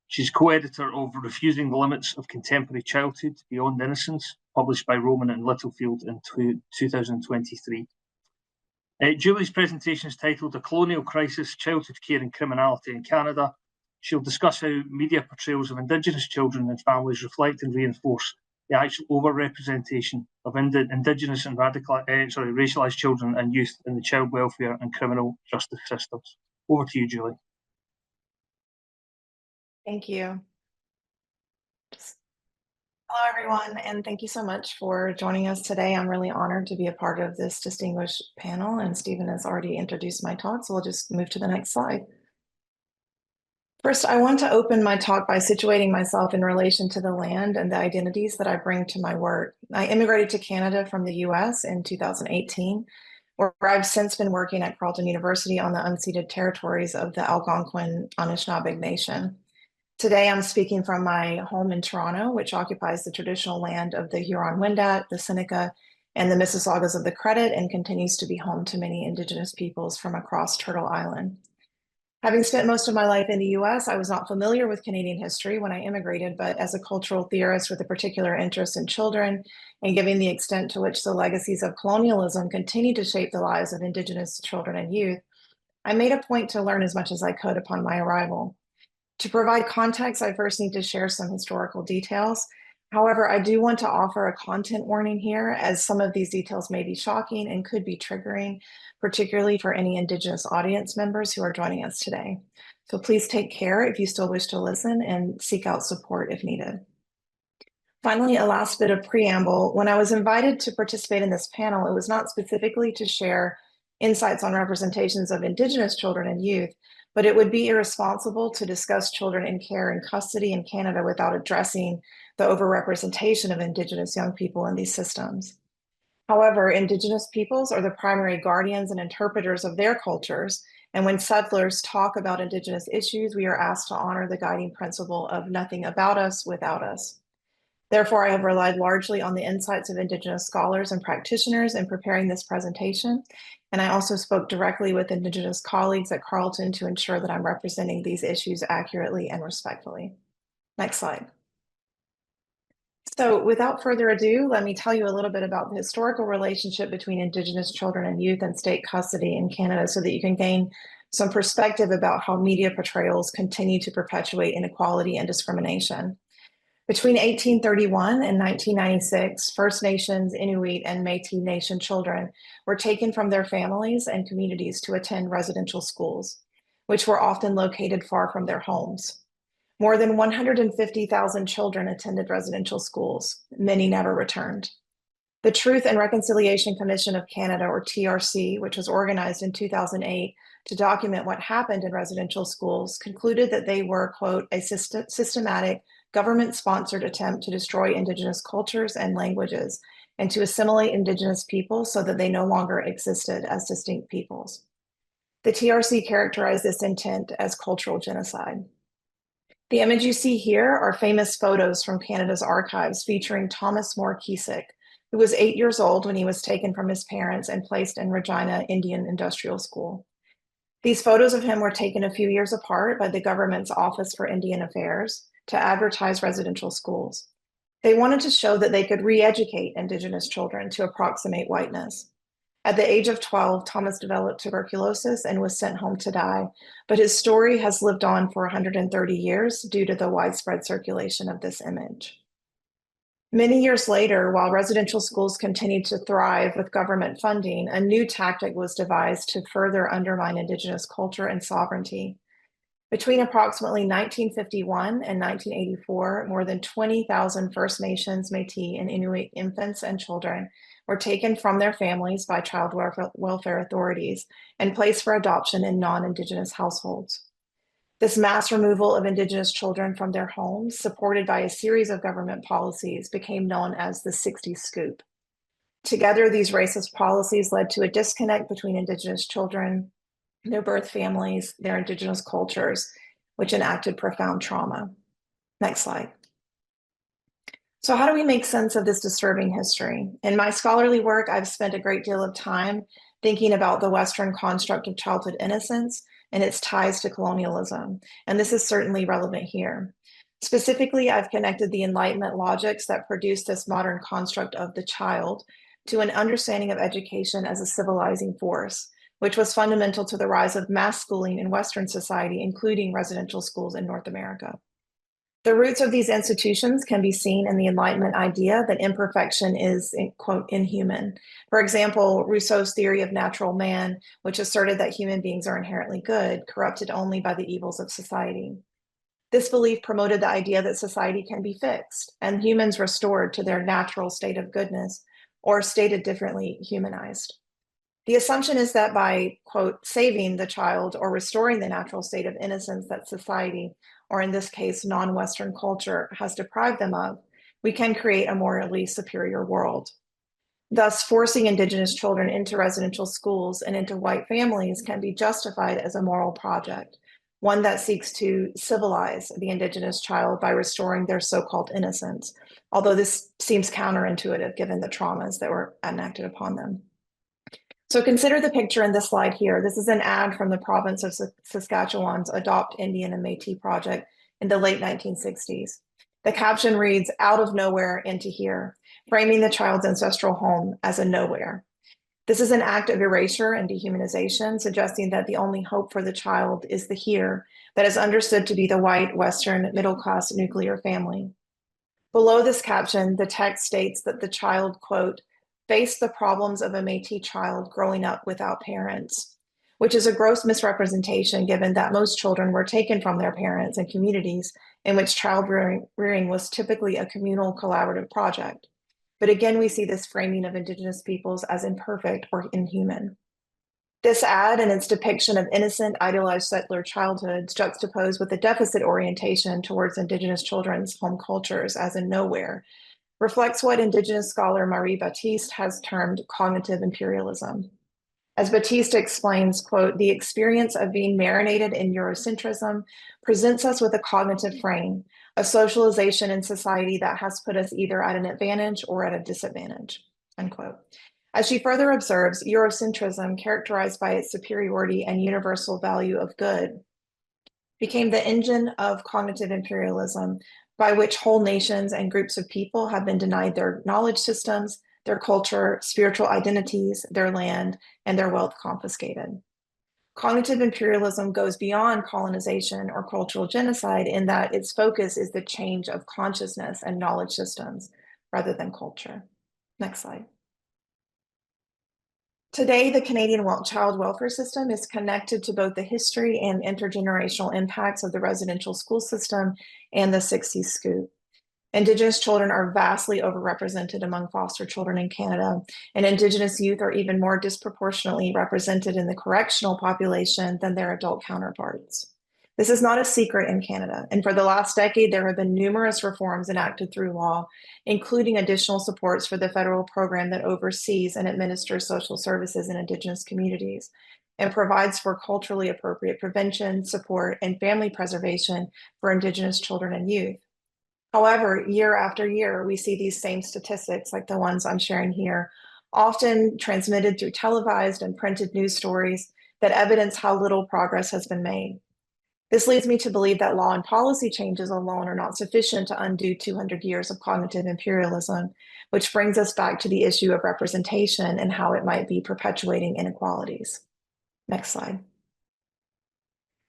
She's co-editor of Refusing the Limits of Contemporary Childhood, Beyond Innocence, published by Rowman and Littlefield in 2023. Julie's presentation is titled A Colonial Crisis, Childhood Care and Criminality in Canada. She'll discuss how media portrayals of Indigenous children and families reflect and reinforce the actual overrepresentation of Indigenous and racialised children and youth in the child welfare and criminal justice systems. Over to you, Julie. Thank you. Hello, everyone, and thank you so much for joining us today. I'm really honored to be a part of this distinguished panel, and Stephen has already introduced my talk, so we'll just move to the next slide. First, I want to open my talk by situating myself in relation to the land and the identities that I bring to my work. I immigrated to Canada from the US in 2018, where I've since been working at Carleton University on the unceded territories of the Algonquin Anishinaabe Nation. Today, I'm speaking from my home in Toronto, which occupies the traditional land of the Huron-Wendat, the Seneca, and the Mississaugas of the Credit, and continues to be home to many Indigenous peoples from across Turtle Island. Having spent most of my life in the US, I was not familiar with Canadian history when I immigrated, but as a cultural theorist with a particular interest in children, and given the extent to which the legacies of colonialism continue to shape the lives of Indigenous children and youth, I made a point to learn as much as I could upon my arrival. To provide context, I first need to share some historical details. However, I do want to offer a content warning here, as some of these details may be shocking and could be triggering, particularly for any Indigenous audience members who are joining us today. So please take care if you still wish to listen and seek out support if needed. Finally, a last bit of preamble. When I was invited to participate in this panel, it was not specifically to share insights on representations of Indigenous children and youth, but it would be irresponsible to discuss children in care and custody in Canada without addressing the overrepresentation of Indigenous young people in these systems. However, Indigenous peoples are the primary guardians and interpreters of their cultures, and when settlers talk about Indigenous issues, we are asked to honor the guiding principle of nothing about us without us. Therefore, I have relied largely on the insights of Indigenous scholars and practitioners in preparing this presentation, and I also spoke directly with Indigenous colleagues at Carleton to ensure that I'm representing these issues accurately and respectfully. Next slide. So without further ado, let me tell you a little bit about the historical relationship between Indigenous children and youth and state custody in Canada so that you can gain some perspective about how media portrayals continue to perpetuate inequality and discrimination. Between 1831 and 1996, First Nations, Inuit, and Métis Nation children were taken from their families and communities to attend residential schools, which were often located far from their homes. More than 150,000 children attended residential schools. Many never returned. The Truth and Reconciliation Commission of Canada, or TRC, which was organized in 2008 to document what happened in residential schools, concluded that they were, quote, a systematic government-sponsored attempt to destroy Indigenous cultures and languages and to assimilate Indigenous people so that they no longer existed as distinct peoples. The TRC characterized this intent as cultural genocide. The image you see here are famous photos from Canada's archives featuring Thomas Moore Keesick, who was 8 years old when he was taken from his parents and placed in Regina Indian Industrial School. These photos of him were taken a few years apart by the government's Office for Indian Affairs to advertise residential schools. They wanted to show that they could re-educate Indigenous children to approximate whiteness. At the age of 12, Thomas developed tuberculosis and was sent home to die, but his story has lived on for 130 years due to the widespread circulation of this image. Many years later, while residential schools continued to thrive with government funding, a new tactic was devised to further undermine Indigenous culture and sovereignty. Between approximately 1951 and 1984, more than 20,000 First Nations, Métis, and Inuit infants and children were taken from their families by child welfare authorities and placed for adoption in non-Indigenous households. This mass removal of Indigenous children from their homes, supported by a series of government policies, became known as the 60s Scoop. Together, these racist policies led to a disconnect between Indigenous children, their birth families, their Indigenous cultures, which enacted profound trauma. Next slide. So how do we make sense of this disturbing history? In my scholarly work, I've spent a great deal of time thinking about the Western construct of childhood innocence and its ties to colonialism, and this is certainly relevant here. Specifically, I've connected the Enlightenment logics that produce this modern construct of the child to an understanding of education as a civilizing force, which was fundamental to the rise of mass schooling in Western society, including residential schools in North America. The roots of these institutions can be seen in the Enlightenment idea that imperfection is, quote, inhuman. For example, Rousseau's theory of natural man, which asserted that human beings are inherently good, corrupted only by the evils of society. This belief promoted the idea that society can be fixed and humans restored to their natural state of goodness, or stated differently, humanized. The assumption is that by, quote, saving the child or restoring the natural state of innocence that society, or in this case, non-Western culture, has deprived them of, we can create a morally superior world. Thus, forcing Indigenous children into residential schools and into white families can be justified as a moral project, one that seeks to civilize the Indigenous child by restoring their so-called innocence, although this seems counterintuitive given the traumas that were enacted upon them. So consider the picture in this slide here. This is an ad from the province of Saskatchewan's Adopt Indian and Métis project in the late 1960s. The caption reads, "Out of nowhere into here," framing the child's ancestral home as a nowhere. This is an act of erasure and dehumanization, suggesting that the only hope for the child is the here that is understood to be the white, Western, middle-class nuclear family. Below this caption, the text states that the child, quote, face the problems of a Métis child growing up without parents, which is a gross misrepresentation given that most children were taken from their parents in communities in which child rearing was typically a communal collaborative project. But again, we see this framing of Indigenous peoples as imperfect or inhuman. This ad and its depiction of innocent, idealized settler childhoods juxtaposed with the deficit orientation towards Indigenous children's home cultures as in nowhere reflects what Indigenous scholar Marie Baptiste has termed cognitive imperialism. As Baptiste explains, quote, "The experience of being marinated in Eurocentrism presents us with a cognitive frame, a socialization in society that has put us either at an advantage or at a disadvantage," unquote. As she further observes, Eurocentrism, characterized by its superiority and universal value of good, became the engine of cognitive imperialism, by which whole nations and groups of people have been denied their knowledge systems, their culture, spiritual identities, their land, and their wealth confiscated. Cognitive imperialism goes beyond colonization or cultural genocide in that its focus is the change of consciousness and knowledge systems rather than culture. Next slide. Today, the Canadian child welfare system is connected to both the history and intergenerational impacts of the residential school system and the 60s Scoop. Indigenous children are vastly overrepresented among foster children in Canada, and Indigenous youth are even more disproportionately represented in the correctional population than their adult counterparts. This is not a secret in Canada, and for the last decade, there have been numerous reforms enacted through law, including additional supports for the federal program that oversees and administers social services in Indigenous communities and provides for culturally appropriate prevention, support, and family preservation for Indigenous children and youth. However, year after year, we see these same statistics, like the ones I'm sharing here, often transmitted through televised and printed news stories that evidence how little progress has been made. This leads me to believe that law and policy changes alone are not sufficient to undo 200 years of cognitive imperialism, which brings us back to the issue of representation and how it might be perpetuating inequalities. Next slide.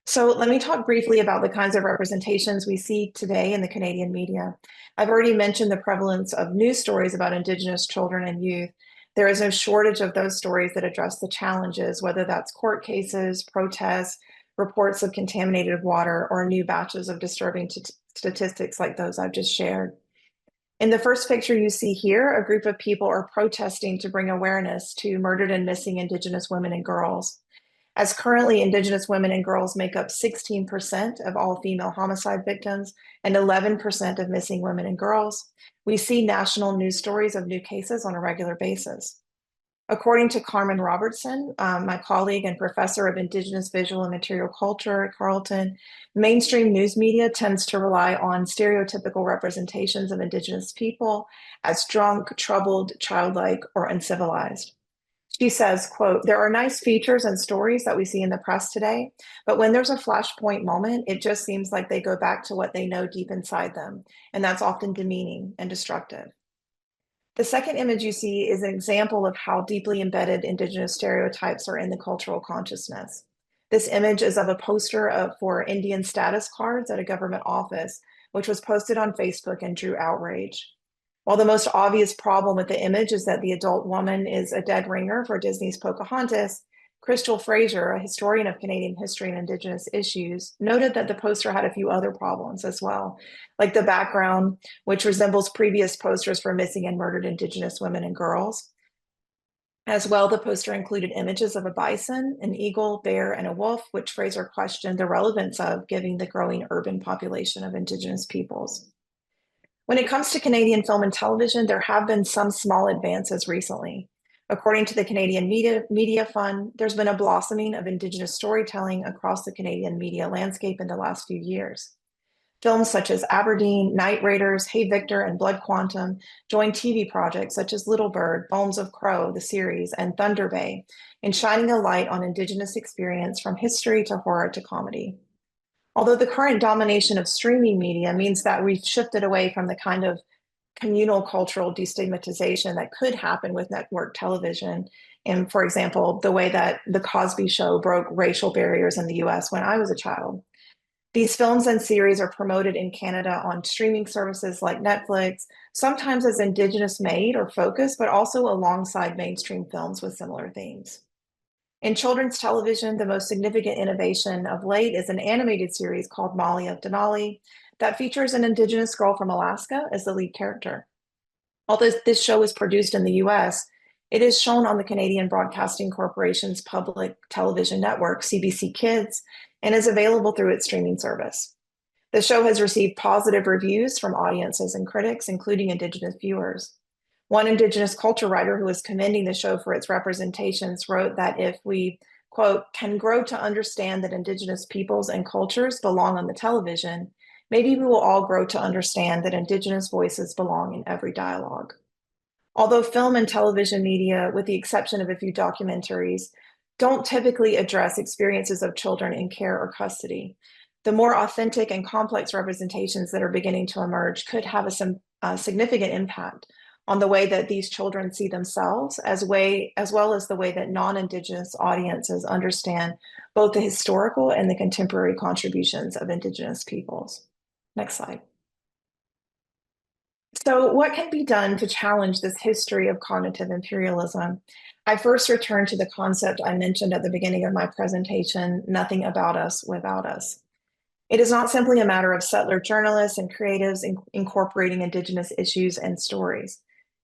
So let me talk briefly about the kinds of representations we see today in the Canadian media. I've already mentioned the prevalence of news stories about Indigenous children and youth. There is no shortage of those stories that address the challenges, whether that's court cases, protests, reports of contaminated water, or new batches of disturbing statistics like those I've just shared. In the first picture you see here, a group of people are protesting to bring awareness to murdered and missing Indigenous women and girls. As currently, Indigenous women and girls make up 16% of all female homicide victims and 11% of missing women and girls, we see national news stories of new cases on a regular basis. According to Carmen Robertson, my colleague and professor of Indigenous visual and material culture at Carleton, mainstream news media tends to rely on stereotypical representations of Indigenous people as drunk, troubled, childlike, or uncivilized. She says, quote, "There are nice features and stories that we see in the press today, but when there's a flashpoint moment, it just seems like they go back to what they know deep inside them, and that's often demeaning and destructive." The second image you see is an example of how deeply embedded Indigenous stereotypes are in the cultural consciousness. This image is of a poster for Indian status cards at a government office, which was posted on Facebook and drew outrage. While the most obvious problem with the image is that the adult woman is a dead ringer for Disney's Pocahontas, Crystal Fraser, a historian of Canadian history and Indigenous issues, noted that the poster had a few other problems as well, like the background, which resembles previous posters for missing and murdered Indigenous women and girls. As well, the poster included images of a bison, an eagle, bear, and a wolf, which Fraser questioned the relevance of given the growing urban population of Indigenous peoples. When it comes to Canadian film and television, there have been some small advances recently. According to the Canadian Media Fund, there's been a blossoming of Indigenous storytelling across the Canadian media landscape in the last few years. Films such as Aberdeen, Night Raiders, Hey Victor, and Blood Quantum join TV projects such as Little Bird, Bones of Crow, the series, and Thunder Bay in shining a light on Indigenous experience from history to horror to comedy. Although the current domination of streaming media means that we've shifted away from the kind of communal cultural destigmatization that could happen with network television. And for example, the way that The Cosby Show broke racial barriers in the US when I was a child. These films and series are promoted in Canada on streaming services like Netflix, sometimes as Indigenous made or focused, but also alongside mainstream films with similar themes. In children's television, the most significant innovation of late is an animated series called Molly of Denali that features an Indigenous girl from Alaska as the lead character. Although this show is produced in the US, it is shown on the Canadian Broadcasting Corporation's public television network, CBC Kids, and is available through its streaming service. The show has received positive reviews from audiences and critics, including Indigenous viewers. One Indigenous culture writer who is commending the show for its representations wrote that if we, quote, "can grow to understand that Indigenous peoples and cultures belong on the television, maybe we will all grow to understand that Indigenous voices belong in every dialogue." Although film and television media, with the exception of a few documentaries, don't typically address experiences of children in care or custody, the more authentic and complex representations that are beginning to emerge could have a significant impact on the way that these children see themselves, as well as the way that non-Indigenous audiences understand both the historical and the contemporary contributions of Indigenous peoples. Next slide. So what can be done to challenge this history of cognitive imperialism? I first return to the concept I mentioned at the beginning of my presentation, nothing about us without us. It is not simply a matter of settler journalists and creatives incorporating Indigenous issues and stories.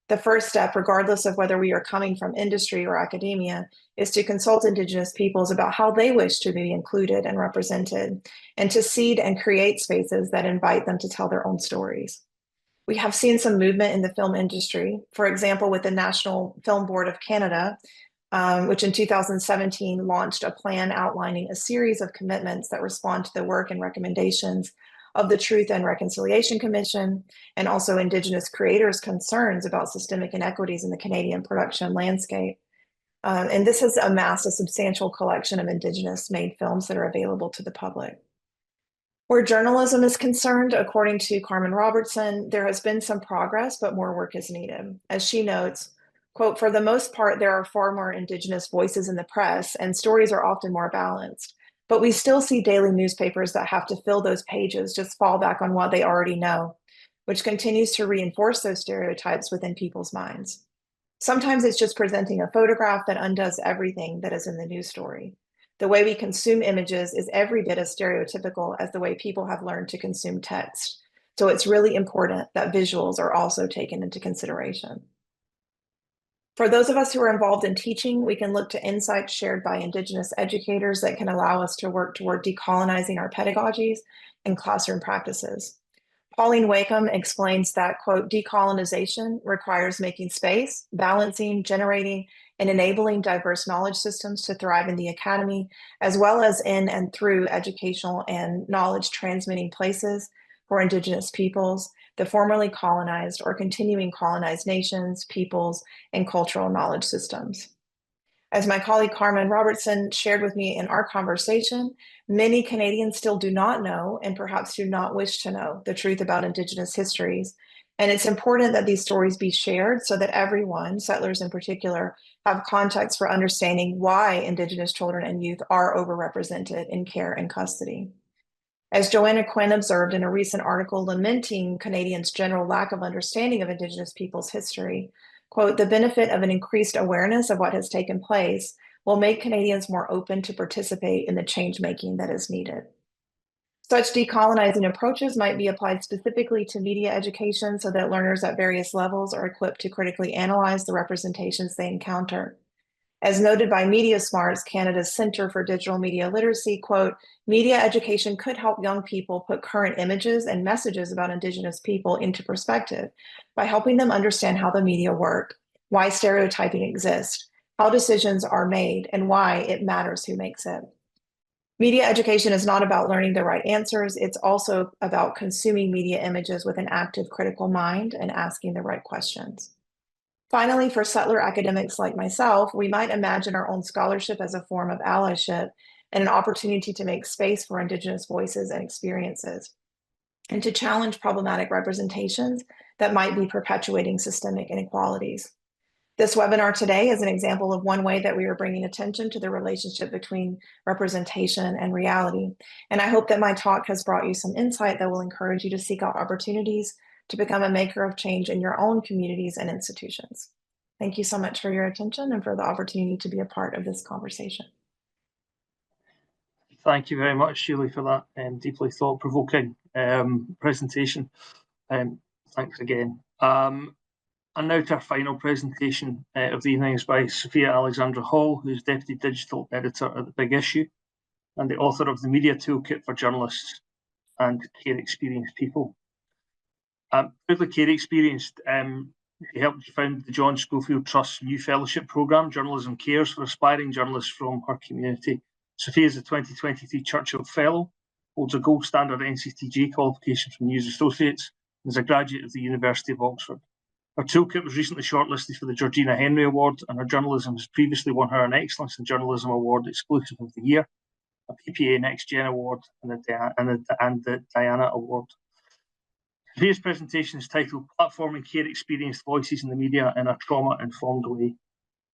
The first step, regardless of whether we are coming from industry or academia, is to consult Indigenous peoples about how they wish to be included and represented, and to seed and create spaces that invite them to tell their own stories. We have seen some movement in the film industry, for example, with the National Film Board of Canada, which in 2017 launched a plan outlining a series of commitments that respond to the work and recommendations of the Truth and Reconciliation Commission, and also Indigenous creators' concerns about systemic inequities in the Canadian production landscape. And this has amassed a substantial collection of Indigenous-made films that are available to the public. Where journalism is concerned, according to Carmen Robertson, there has been some progress, but more work is needed. As she notes, quote, "For the most part, there are far more Indigenous voices in the press, and stories are often more balanced. But we still see daily newspapers that have to fill those pages, just fall back on what they already know, which continues to reinforce those stereotypes within people's minds. Sometimes it's just presenting a photograph that undoes everything that is in the news story. The way we consume images is every bit as stereotypical as the way people have learned to consume text. So it's really important that visuals are also taken into consideration." For those of us who are involved in teaching, we can look to insights shared by Indigenous educators that can allow us to work toward decolonizing our pedagogies and classroom practices. Pauline Wakeham explains that, quote, decolonization requires making space, balancing, generating, and enabling diverse knowledge systems to thrive in the academy, as well as in and through educational and knowledge transmitting places for Indigenous peoples, the formerly colonized or continuing colonized nations, peoples, and cultural knowledge systems. As my colleague Carmen Robertson shared with me in our conversation, many Canadians still do not know and perhaps do not wish to know the truth about Indigenous histories. And it's important that these stories be shared so that everyone, settlers in particular, have context for understanding why Indigenous children and youth are overrepresented in care and custody. As Joanna Quinn observed in a recent article lamenting Canadians' general lack of understanding of Indigenous peoples' history, quote, the benefit of an increased awareness of what has taken place will make Canadians more open to participate in the change making that is needed. Such decolonizing approaches might be applied specifically to media education so that learners at various levels are equipped to critically analyze the representations they encounter. As noted by Media Smarts, Canada's Centre for Digital Media Literacy, quote, media education could help young people put current images and messages about Indigenous people into perspective by helping them understand how the media work, why stereotyping exists, how decisions are made, and why it matters who makes it. Media education is not about learning the right answers. It's also about consuming media images with an active critical mind and asking the right questions. Finally, for settler academics like myself, we might imagine our own scholarship as a form of allyship and an opportunity to make space for Indigenous voices and experiences, and to challenge problematic representations that might be perpetuating systemic inequalities. This webinar today is an example of one way that we are bringing attention to the relationship between representation and reality. And I hope that my talk has brought you some insight that will encourage you to seek out opportunities to become a maker of change in your own communities and institutions. Thank you so much for your attention and for the opportunity to be a part of this conversation. Thank you very much, Julie, for that deeply thought-provoking presentation. Thanks again. And now to our final presentation of the evening is by Sophia Alexandra Hall, who's Deputy Digital Editor at The Big Issue and the author of the Media Toolkit for Journalists and Care Experienced People. Proudly care experienced, she helped found the John Schofield Trust's new fellowship programme, Journalism Cares, for aspiring journalists from her community. Sophia is a 2023 Churchill Fellow, holds a gold standard NCTG qualification from News Associates, and is a graduate of the University of Oxford. Her toolkit was recently shortlisted for the Georgina Henry Award, and her journalism has previously won her an Excellence in Journalism Award Exclusive of the Year, a PPA Next Gen Award, and the Diana Award. Sophia's presentation is titled Platforming Care Experienced Voices in the Media in a Trauma-Informed Way.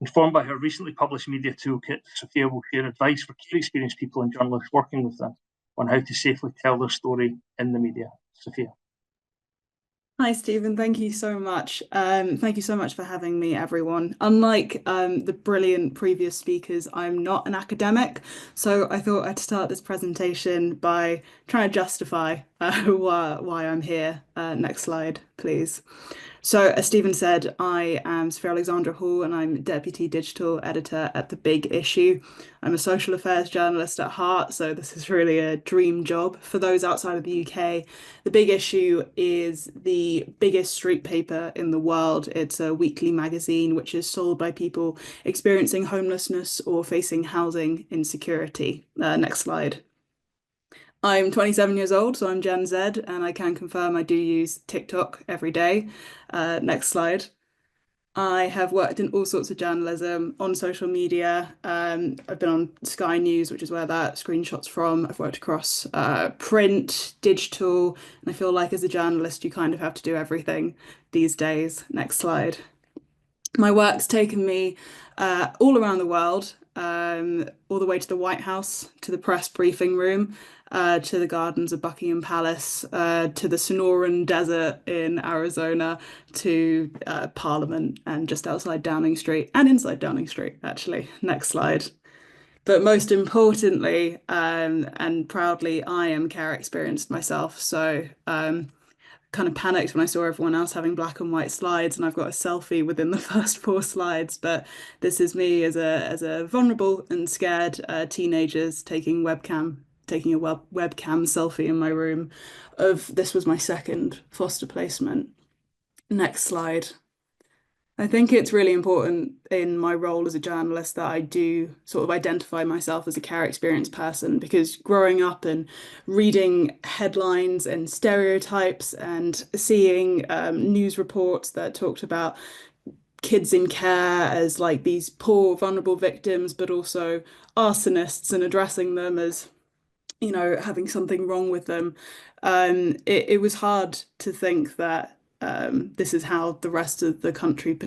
Informed by her recently published media toolkit, Sophia will share advice for care experienced people and journalists working with them on how to safely tell their story in the media. Sophia. Hi, Stephen. Thank you so much. Thank you so much for having me, everyone. Unlike the brilliant previous speakers, I'm not an academic, so I thought I'd start this presentation by trying to justify why I'm here. Next slide, please. So, as Stephen said, I am Sophia Alexandra Hall and I'm Deputy Digital Editor at The Big Issue. I'm a social affairs journalist at heart, so this is really a dream job. For those outside of the UK, The Big Issue is the biggest street paper in the world. It's a weekly magazine which is sold by people experiencing homelessness or facing housing insecurity. Next slide. I'm 27 years old, so I'm Gen Z, and I can confirm I do use TikTok every day. Next slide. I have worked in all sorts of journalism on social media. I've been on Sky News, which is where that screenshot's from. I've worked across print, digital, and I feel like as a journalist, you kind of have to do everything these days. Next slide. My work's taken me all around the world, all the way to the White House, to the press briefing room, to the gardens of Buckingham Palace, to the Sonoran Desert in Arizona, to Parliament and just outside Downing Street and inside Downing Street, actually. Next slide. But most importantly, and proudly, I am care experienced myself. So kind of panicked when I saw everyone else having black and white slides, and I've got a selfie within the first 4 slides. But this is me as a vulnerable and scared teenagers taking a webcam selfie in my room. This was my second foster placement. Next slide. I think it's really important in my role as a journalist that I do sort of identify myself as a care experience person, because growing up and reading headlines and stereotypes and seeing news reports that talked about kids in care as like these poor, vulnerable victims, but also arsonists, and addressing them as, you know, having something wrong with them, it was hard to think that this is how the rest of the country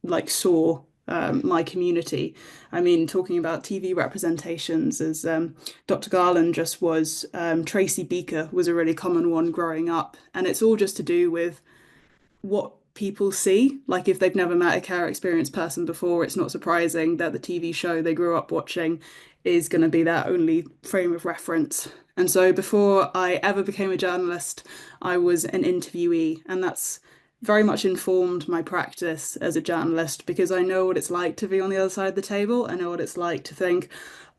like saw my community. I mean, talking about TV representations, as Dr. Garland just was, Tracy Beaker was a really common one growing up, and it's all just to do with what people see. Like, if they've never met a care experience person before, it's not surprising that the TV show they grew up watching is going to be their only frame of reference. And so before I ever became a journalist, I was an interviewee, and that's very much informed my practice as a journalist, because I know what it's like to be on the other side of the table. I know what it's like to think,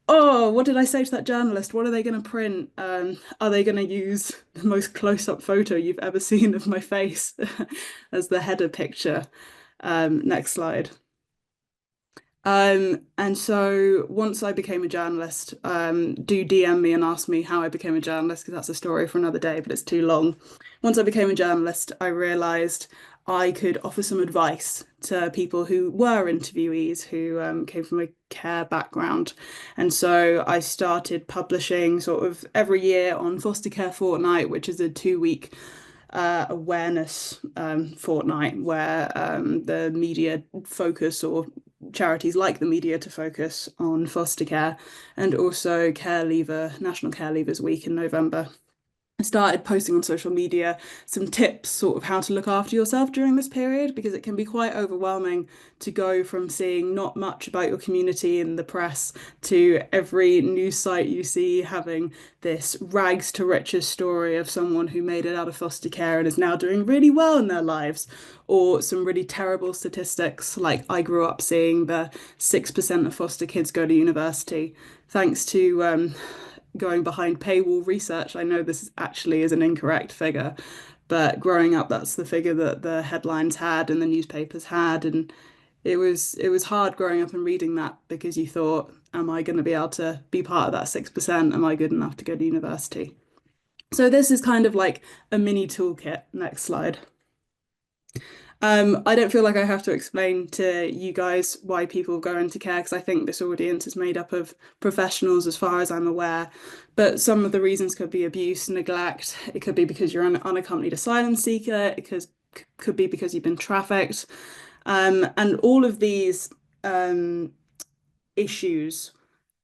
oh, what did I say to that journalist? What are they going to print? Are they going to use the most close-up photo you've ever seen of my face as the header picture? Next slide. And so once I became a journalist, do DM me and ask me how I became a journalist, because that's a story for another day, but it's too long. Once I became a journalist, I realised I could offer some advice to people who were interviewees who came from a care background. And so I started publishing sort of every year on Foster Care Fortnight, which is a 2-week awareness fortnight where the media focus, or charities like the media to focus on foster care, and also National Care Leavers Week in November. I started posting on social media some tips, sort of how to look after yourself during this period, because it can be quite overwhelming to go from seeing not much about your community in the press to every news site you see having this rags to riches story of someone who made it out of foster care and is now doing really well in their lives, or some really terrible statistics like I grew up seeing the 6% of foster kids go to university. Thanks to going behind paywall research, I know this actually is an incorrect figure, but growing up, that's the figure that the headlines had and the newspapers had. And it was hard growing up and reading that, because you thought, am I going to be able to be part of that 6%? Am I good enough to go to university? So this is kind of like a mini toolkit. Next slide. I don't feel like I have to explain to you guys why people go into care, because I think this audience is made up of professionals as far as I'm aware. But some of the reasons could be abuse, neglect. It could be because you're an unaccompanied asylum seeker. It could be because you've been trafficked. And all of these issues,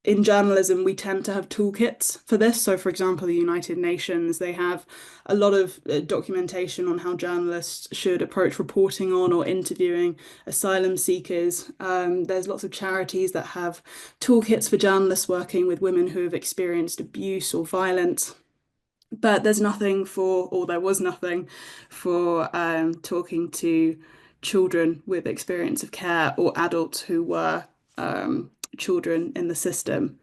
in journalism, we tend to have toolkits for this. So, for example, the United Nations, they have a lot of documentation on how journalists should approach reporting on or interviewing asylum seekers. There's lots of charities that have toolkits for journalists working with women who have experienced abuse or violence. But there's nothing for, or there was nothing for talking to children with experience of care or adults who were children in the system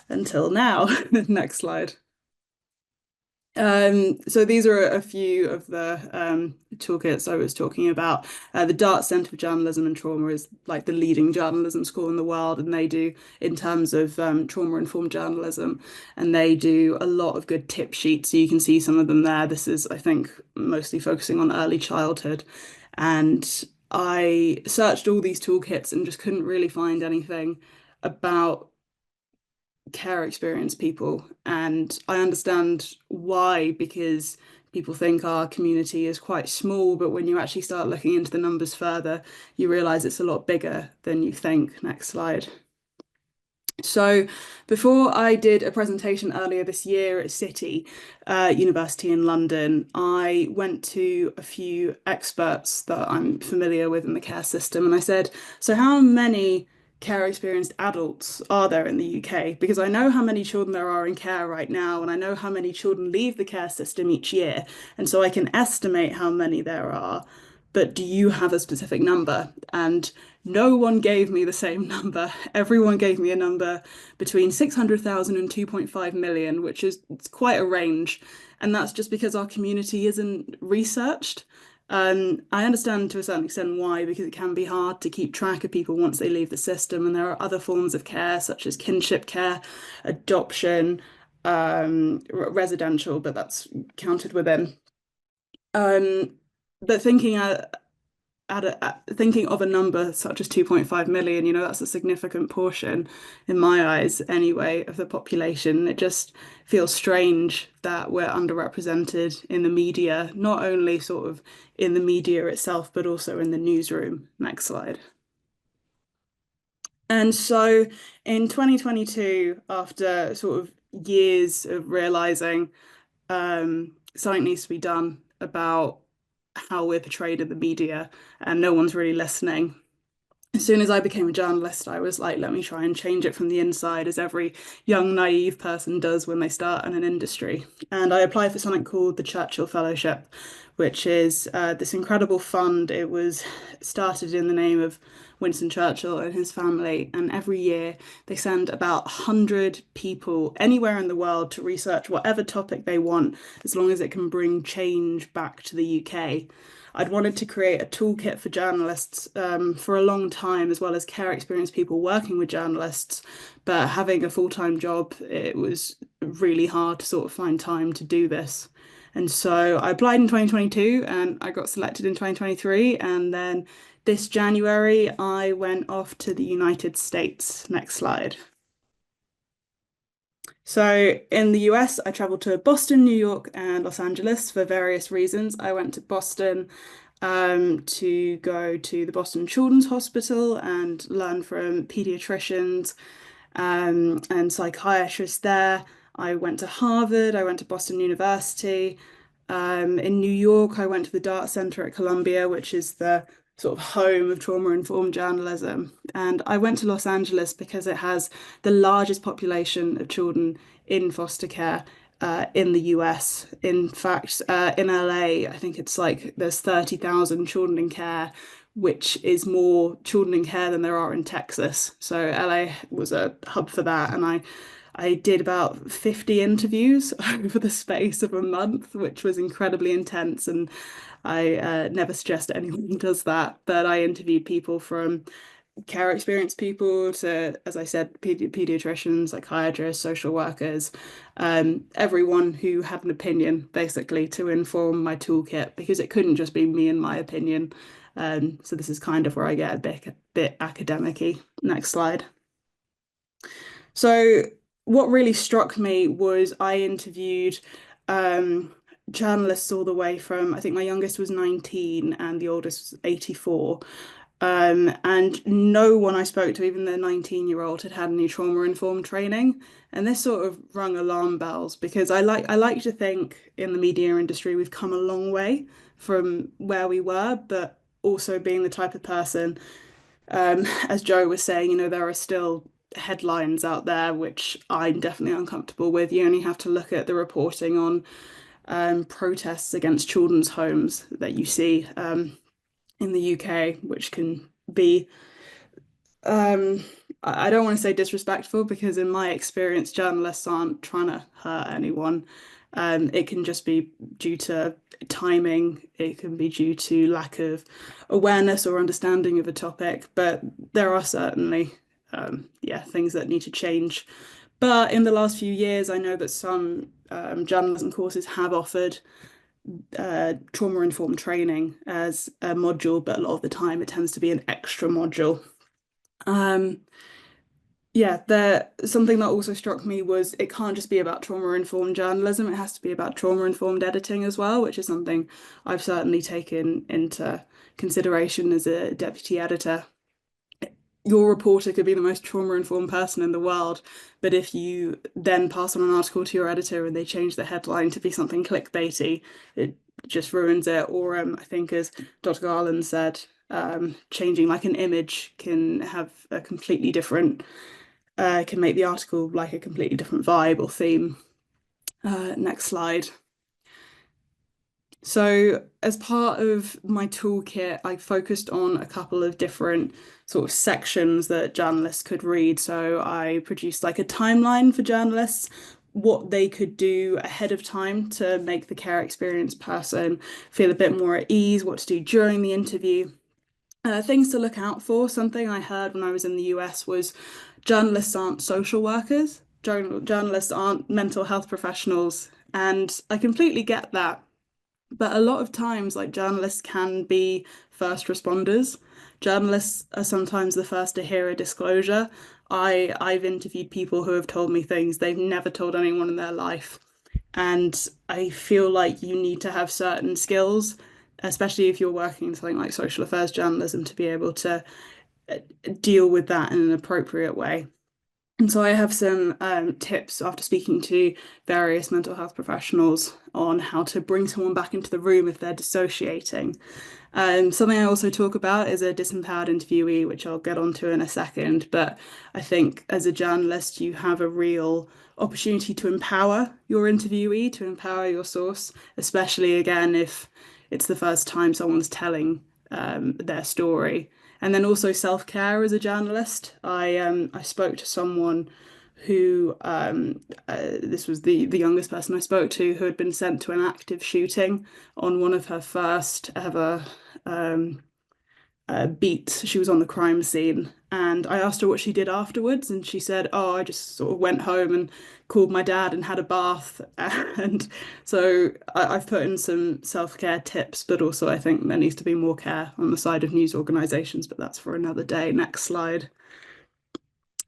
until now. Next slide. So these are a few of the toolkits I was talking about. The Dart Centre for Journalism and Trauma is like the leading journalism school in the world, and they do, in terms of trauma-informed journalism, and they do a lot of good tip sheets. So you can see some of them there. This is, I think, mostly focusing on early childhood. And I searched all these toolkits and just couldn't really find anything about care experience people. And I understand why, because people think our community is quite small, but when you actually start looking into the numbers further, you realize it's a lot bigger than you think. Next slide. So before I did a presentation earlier this year at City University in London, I went to a few experts that I'm familiar with in the care system, and I said, so how many care experienced adults are there in the UK? Because I know how many children there are in care right now, and I know how many children leave the care system each year. And so I can estimate how many there are. But do you have a specific number? And no one gave me the same number. Everyone gave me a number between 600,000 and 2.5 million, which is quite a range. And that's just because our community isn't researched. I understand to a certain extent why, because it can be hard to keep track of people once they leave the system. And there are other forms of care, such as kinship care, adoption, residential, but that's counted within. But thinking thinking of a number such as 2.5 million, you know, that's a significant portion, in my eyes anyway, of the population. It just feels strange that we're underrepresented in the media, not only sort of in the media itself, but also in the newsroom. Next slide. And so in 2022, after sort of years of realizing something needs to be done about how we're portrayed in the media and no one's really listening. As soon as I became a journalist, I was like, let me try and change it from the inside, as every young, naive person does when they start in an industry. And I applied for something called the Churchill Fellowship, which is this incredible fund. It was started in the name of Winston Churchill and his family, and every year they send about 100 people anywhere in the world to research whatever topic they want, as long as it can bring change back to the UK. I'd wanted to create a toolkit for journalists for a long time, as well as care experienced people working with journalists, but having a full-time job, it was really hard to sort of find time to do this. And so I applied in 2022 and I got selected in 2023, and then this January, I went off to the United States. Next slide. So in the US, I traveled to Boston, New York, and Los Angeles for various reasons. I went to Boston to go to the Boston Children's Hospital and learn from pediatricians and psychiatrists there. I went to Harvard, I went to Boston University. In New York, I went to the Dart Center at Columbia, which is the sort of home of trauma-informed journalism. And I went to Los Angeles because it has the largest population of children in foster care in the US. In fact, in LA, I think it's like there's 30,000 children in care, which is more children in care than there are in Texas. So LA was a hub for that. And I did about 50 interviews over the space of a month, which was incredibly intense. And I never suggest anyone does that, but I interviewed people from care experienced people to, as I said, pediatricians, psychiatrists, social workers, everyone who had an opinion, basically, to inform my toolkit, because it couldn't just be me and my opinion. So this is kind of where I get a bit academic-y. Next slide. So what really struck me was I interviewed journalists all the way from, I think my youngest was 19 and the oldest was 84. And no one I spoke to, even the 19-year-old, had any trauma-informed training. And this sort of rung alarm bells, because I like to think in the media industry we've come a long way from where we were, but also being the type of person, as Joe was saying, you know, there are still headlines out there which I'm definitely uncomfortable with. You only have to look at the reporting on protests against children's homes that you see in the UK, which can be, I don't want to say disrespectful, because in my experience, journalists aren't trying to hurt anyone. It can just be due to timing. It can be due to lack of awareness or understanding of a topic, but there are certainly things that need to change. But in the last few years, I know that some journalism courses have offered trauma-informed training as a module, but a lot of the time it tends to be an extra module. Something that also struck me was it can't just be about trauma-informed journalism, it has to be about trauma-informed editing as well, which is something I've certainly taken into consideration as a deputy editor. Your reporter could be the most trauma-informed person in the world, but if you then pass on an article to your editor and they change the headline to be something clickbaity, it just ruins it. Or I think, as Dr. Garland said, changing, like an image can have a completely different, can make the article like a completely different vibe or theme. Next slide. So as part of my toolkit, I focused on a couple of different sort of sections that journalists could read. So I produced like a timeline for journalists, what they could do ahead of time to make the care experience person feel a bit more at ease, what to do during the interview. Things to look out for. Something I heard when I was in the US was journalists aren't social workers, journalists aren't mental health professionals, and I completely get that. But a lot of times, like, journalists can be first responders. Journalists are sometimes the first to hear a disclosure. I've interviewed people who have told me things they've never told anyone in their life. And I feel like you need to have certain skills, especially if you're working in something like social affairs journalism, to be able to deal with that in an appropriate way. And so I have some tips after speaking to various mental health professionals on how to bring someone back into the room if they're dissociating. Something I also talk about is a disempowered interviewee, which I'll get onto in a second. But I think as a journalist, you have a real opportunity to empower your interviewee, to empower your source, especially again if it's the first time someone's telling their story. And then also self-care as a journalist. I spoke to someone who, this was the youngest person I spoke to, who had been sent to an active shooting on one of her first ever beats. She was on the crime scene. And I asked her what she did afterwards, and she said, oh, I just sort of went home and called my dad and had a bath. And so I've put in some self-care tips, but also I think there needs to be more care on the side of news organisations, but that's for another day. Next slide.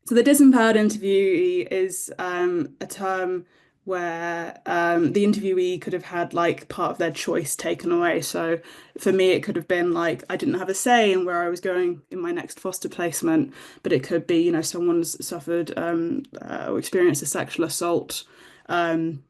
So the disempowered interviewee is a term where the interviewee could have had like part of their choice taken away. So for me, it could have been like I didn't have a say in where I was going in my next foster placement, but it could be, you know, someone's suffered or experienced a sexual assault. And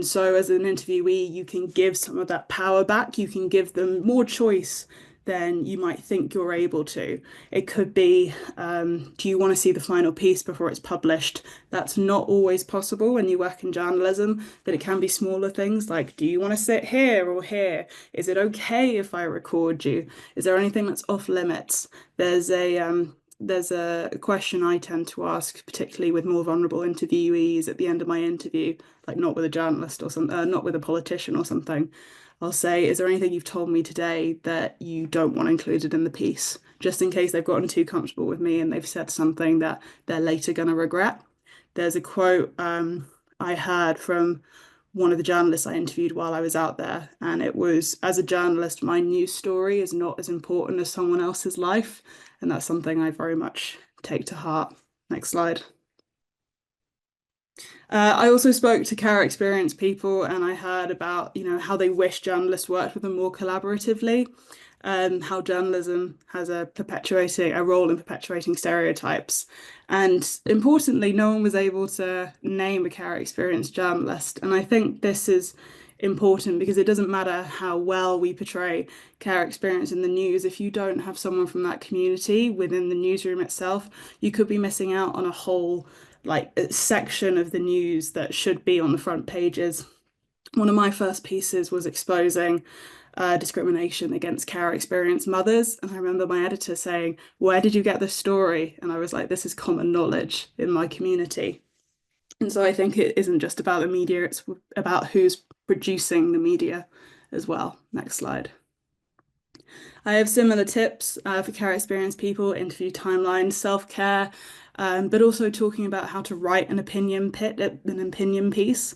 so as an interviewee, you can give some of that power back. You can give them more choice than you might think you're able to. It could be, do you want to see the final piece before it's published? That's not always possible when you work in journalism, but it can be smaller things like, do you want to sit here or here? Is it okay if I record you? Is there anything that's off limits? There's a question I tend to ask, particularly with more vulnerable interviewees at the end of my interview, like not with a journalist or something, not with a politician or something. I'll say, is there anything you've told me today that you don't want included in the piece? Just in case they've gotten too comfortable with me and they've said something that they're later going to regret. There's a quote I heard from one of the journalists I interviewed while I was out there, and it was, as a journalist, my news story is not as important as someone else's life. And that's something I very much take to heart. Next slide. I also spoke to care experience people, and I heard about, you know, how they wish journalists worked with them more collaboratively, how journalism has a role in perpetuating stereotypes. And importantly, no one was able to name a care experience journalist. And I think this is important because it doesn't matter how well we portray care experience in the news. If you don't have someone from that community within the newsroom itself, you could be missing out on a whole section of the news that should be on the front pages. One of my first pieces was exposing discrimination against care experience mothers. And I remember my editor saying, where did you get this story? And I was like, this is common knowledge in my community. And so I think it isn't just about the media, it's about who's producing the media as well. Next slide. I have similar tips for care experience people, interview timelines, self-care, but also talking about how to write an opinion piece.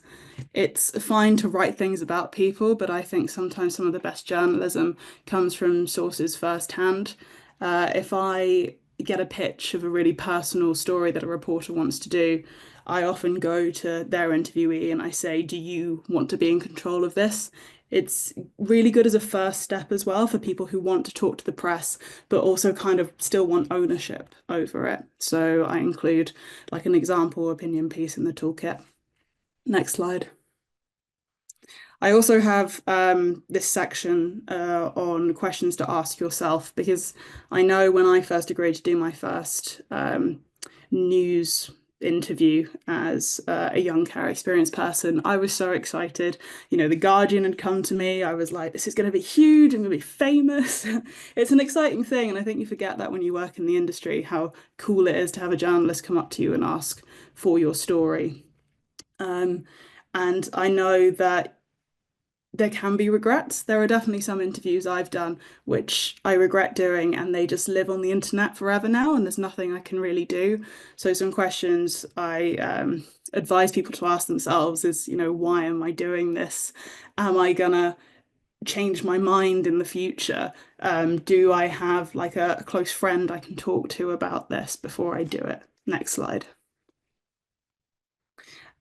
It's fine to write things about people, but I think sometimes some of the best journalism comes from sources firsthand. If I get a pitch of a really personal story that a reporter wants to do, I often go to their interviewee and I say, do you want to be in control of this? It's really good as a first step as well for people who want to talk to the press, but also kind of still want ownership over it. So I include like an example opinion piece in the toolkit. Next slide. I also have this section on questions to ask yourself, because I know when I first agreed to do my first news interview as a young care experience person, I was so excited. You know, The Guardian had come to me. I was like, this is going to be huge. I'm going to be famous. It's an exciting thing. And I think you forget that when you work in the industry, how cool it is to have a journalist come up to you and ask for your story. And I know that there can be regrets. There are definitely some interviews I've done which I regret doing, and they just live on the internet forever now, and there's nothing I can really do. So some questions I advise people to ask themselves is, you know, why am I doing this? Am I gonna change my mind in the future? Do I have like a close friend I can talk to about this before I do it? Next slide.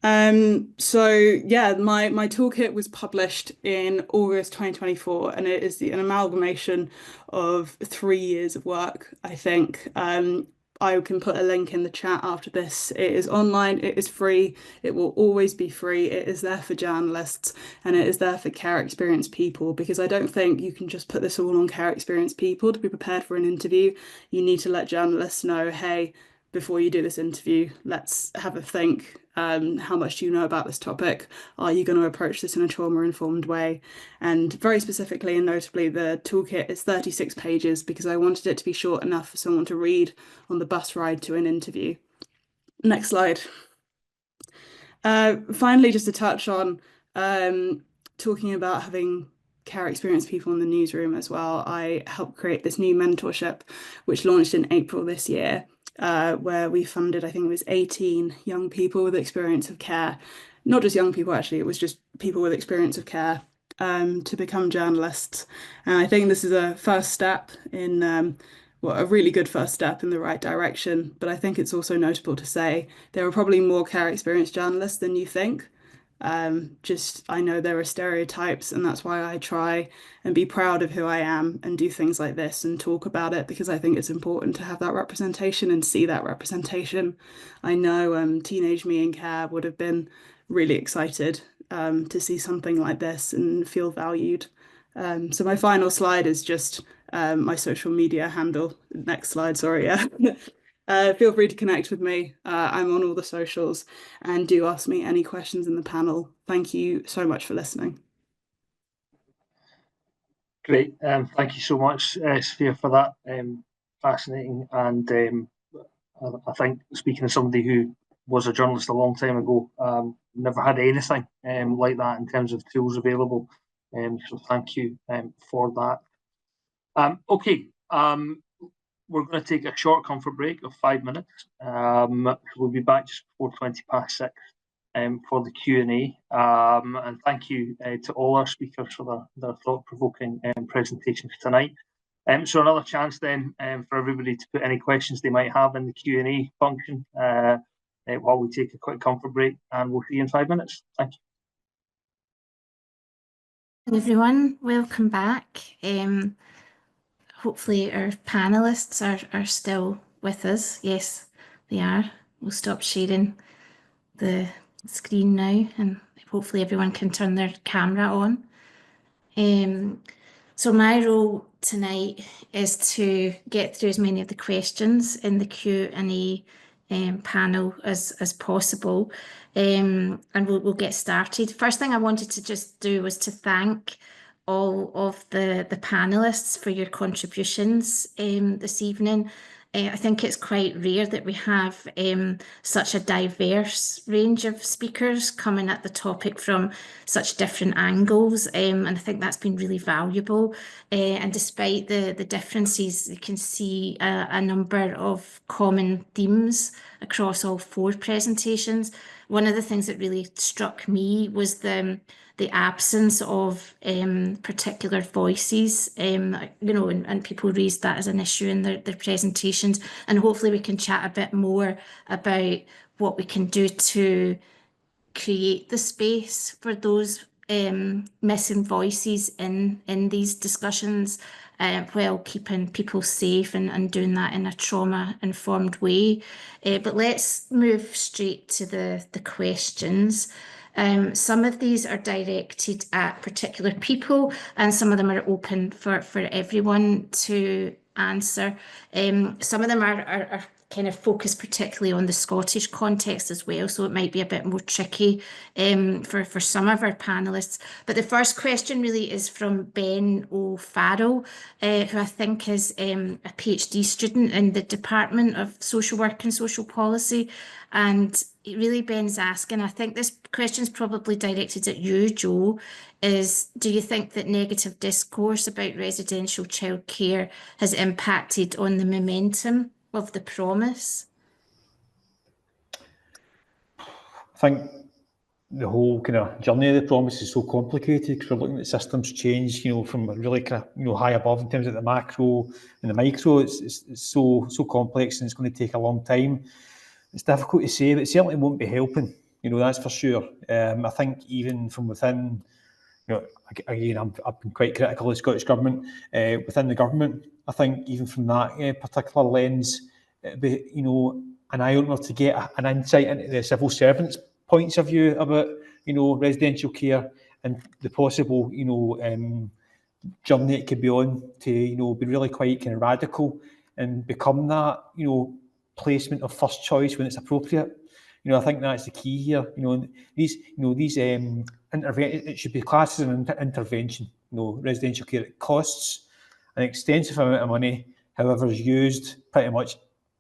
So yeah, my toolkit was published in August 2024, and it is an amalgamation of 3 years of work, I think. I can put a link in the chat after this. It is online, it is free, it will always be free. It is there for journalists, and it is there for care experience people, because I don't think you can just put this all on care experience people to be prepared for an interview. You need to let journalists know, hey, before you do this interview, let's have a think. How much do you know about this topic? Are you going to approach this in a trauma-informed way? And very specifically and notably, the toolkit is 36 pages because I wanted it to be short enough for someone to read on the bus ride to an interview. Next slide. Finally, just to touch on talking about having care experience people in the newsroom as well, I helped create this new mentorship, which launched in April this year. Where we funded, I think it was 18 young people with experience of care, not just young people actually, it was just people with experience of care to become journalists. And I think this is a first step in, well, a really good first step in the right direction. But I think it's also notable to say there are probably more care experience journalists than you think. I know there are stereotypes, and that's why I try and be proud of who I am and do things like this and talk about it, because I think it's important to have that representation and see that representation. I know teenage me in care would have been really excited to see something like this and feel valued. So my final slide is just my social media handle. Next slide, sorry, yeah. Feel free to connect with me. I'm on all the socials, and do ask me any questions in the panel. Thank you so much for listening. Great. Thank you so much, Sophia, for that. Fascinating. And I think, speaking as somebody who was a journalist a long time ago, never had anything like that in terms of tools available. So thank you for that. Okay. We're going to take a short comfort break of 5 minutes. We'll be back just before 6:20 for the Q&A. And thank you to all our speakers for their thought-provoking presentations tonight. So another chance then for everybody to put any questions they might have in the Q&A function while we take a quick comfort break, and we'll see you in 5 minutes. Thank you. Hello everyone, welcome back. Hopefully our panelists are still with us. Yes, they are. We'll stop sharing the screen now, and hopefully everyone can turn their camera on. So my role tonight is to get through as many of the questions in the Q&A panel as possible, and we'll get started. First thing I wanted to just do was to thank all of the panelists for your contributions this evening. I think it's quite rare that we have such a diverse range of speakers coming at the topic from such different angles, and I think that's been really valuable. And despite the differences, you can see a number of common themes across all 4 presentations. One of the things that really struck me was the absence of particular voices, and people raised that as an issue in their presentations. And hopefully we can chat a bit more about what we can do to create the space for those missing voices in these discussions, while keeping people safe and doing that in a trauma-informed way. But let's move straight to the questions. Some of these are directed at particular people, and some of them are open for everyone to answer. Some of them are kind of focused particularly on the Scottish context as well, so it might be a bit more tricky for some of our panelists. But the first question really is from Ben O'Farrell, who I think is a PhD student in the Department of Social Work and Social Policy. And really Ben's asking, I think this question is probably directed at you, Jo, is do you think that negative discourse about residential childcare has impacted on the momentum of the promise? I think the whole kind of journey of the promise is so complicated because we're looking at systems change, from really kind of, high above in terms of the macro and the micro. It's so complex, and it's going to take a long time. It's difficult to say, but it certainly won't be helping, that's for sure. I think even from within, again, I've been quite critical of the Scottish Government. Within the government, I think even from that particular lens, it'd be, an eye-opener to get an insight into the civil servants' points of view about, residential care and the possible, journey it could be on to, be really quite kind of radical and become that, placement of first choice when it's appropriate. I think that's the key here. These it should be classed as an intervention. Residential care, it costs an extensive amount of money, however, is used pretty much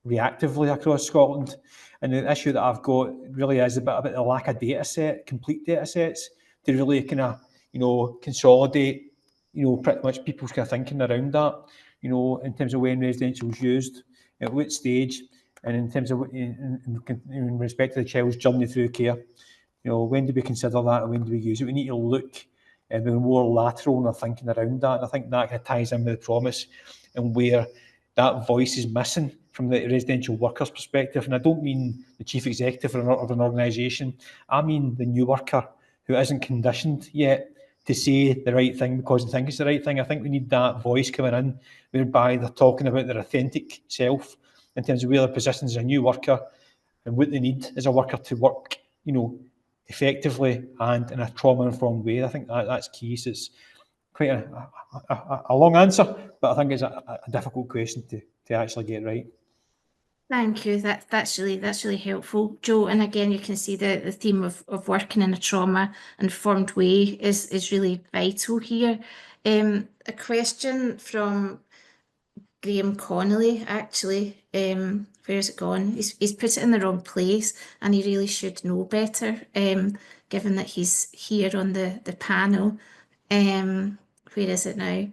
reactively across Scotland. And the issue that I've got really is about the lack of complete data sets to really kind of, consolidate, pretty much people's kind of thinking around that, in terms of when residential is used, at what stage, and in terms of in respect to the child's journey through care. When do we consider that and when do we use it? We need to look and be more lateral in our thinking around that. And I think that kind of ties in with the promise and where that voice is missing from the residential workers' perspective. And I don't mean the chief executive of an organisation. I mean the new worker who isn't conditioned yet to say the right thing because they think it's the right thing. I think we need that voice coming in whereby they're talking about their authentic self in terms of where their positions as a new worker and what they need as a worker to work, effectively and in a trauma-informed way. I think that's key. So it's quite a long answer, but I think it's a difficult question to actually get right. Thank you. That's really helpful, Jo. And again, you can see the theme of working in a trauma-informed way is really vital here. A question from Graham Connolly, actually. Where's it gone? He's put it in the wrong place, and he really should know better, given that he's here on the panel. Where is it now?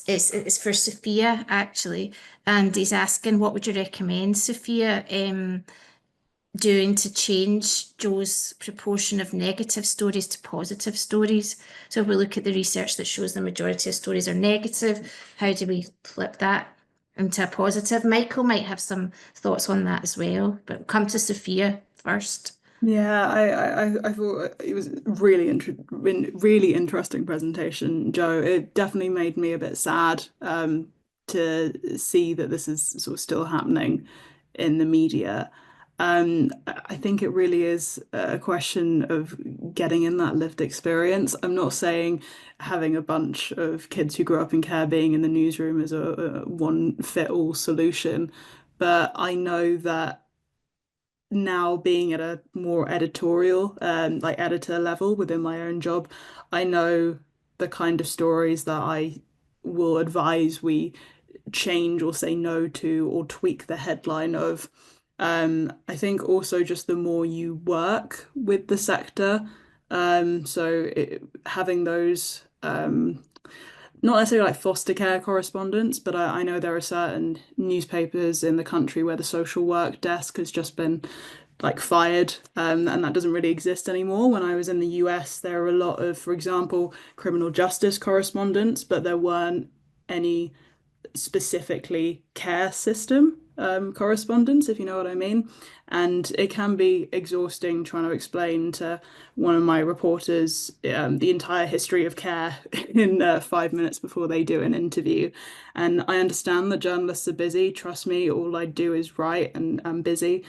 It's for Sophia, actually, and he's asking, what would you recommend, Sophia, doing to change Jo's proportion of negative stories to positive stories? So if we look at the research that shows the majority of stories are negative, how do we flip that into a positive? Michael might have some thoughts on that as well, but we'll come to Sophia first. Yeah, I thought it was really interesting presentation, Jo. It definitely made me a bit sad to see that this is sort of still happening in the media. I think it really is a question of getting in that lived experience. I'm not saying having a bunch of kids who grew up in care being in the newsroom is a one-fit-all solution, but I know that now being at a more editorial, like editor level within my own job, I know the kind of stories that I will advise we change or say no to or tweak the headline of. I think also just the more you work with the sector, having those not necessarily like foster care correspondents, but I know there are certain newspapers in the country where the social work desk has just been like fired, and that doesn't really exist anymore. When I was in the US, there were a lot of, for example, criminal justice correspondents, but there weren't any specifically care system correspondence, if you know what I mean. And it can be exhausting trying to explain to one of my reporters the entire history of care in 5 minutes before they do an interview. And I understand that journalists are busy. Trust me, all I do is write and I'm busy.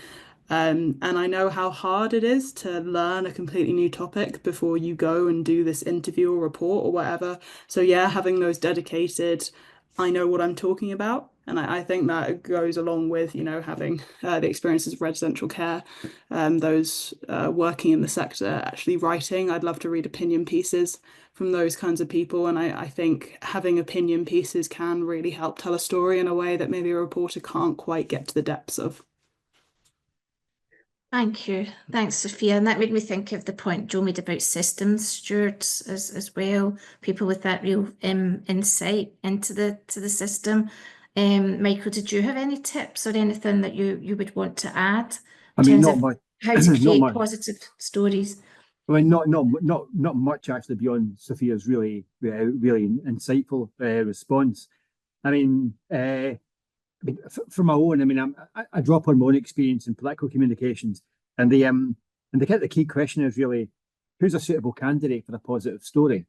And I know how hard it is to learn a completely new topic before you go and do this interview or report or whatever. So yeah, having those dedicated, I know what I'm talking about. And I think that goes along with, you know, having the experiences of residential care, those working in the sector, actually writing. I'd love to read opinion pieces from those kinds of people. And I think having opinion pieces can really help tell a story in a way that maybe a reporter can't quite get to the depths of. Thank you. Thanks, Sophia. And that made me think of the point Joe made about systems stewards as well, people with that real insight into the system. Michael, did you have any tips or anything that you would want to add in terms of how to create positive stories? Well, not much actually beyond Sophia's really insightful response. I mean, for my own, I mean, I draw upon my own experience in political communications, and the key question is really, who's a suitable candidate for a positive story?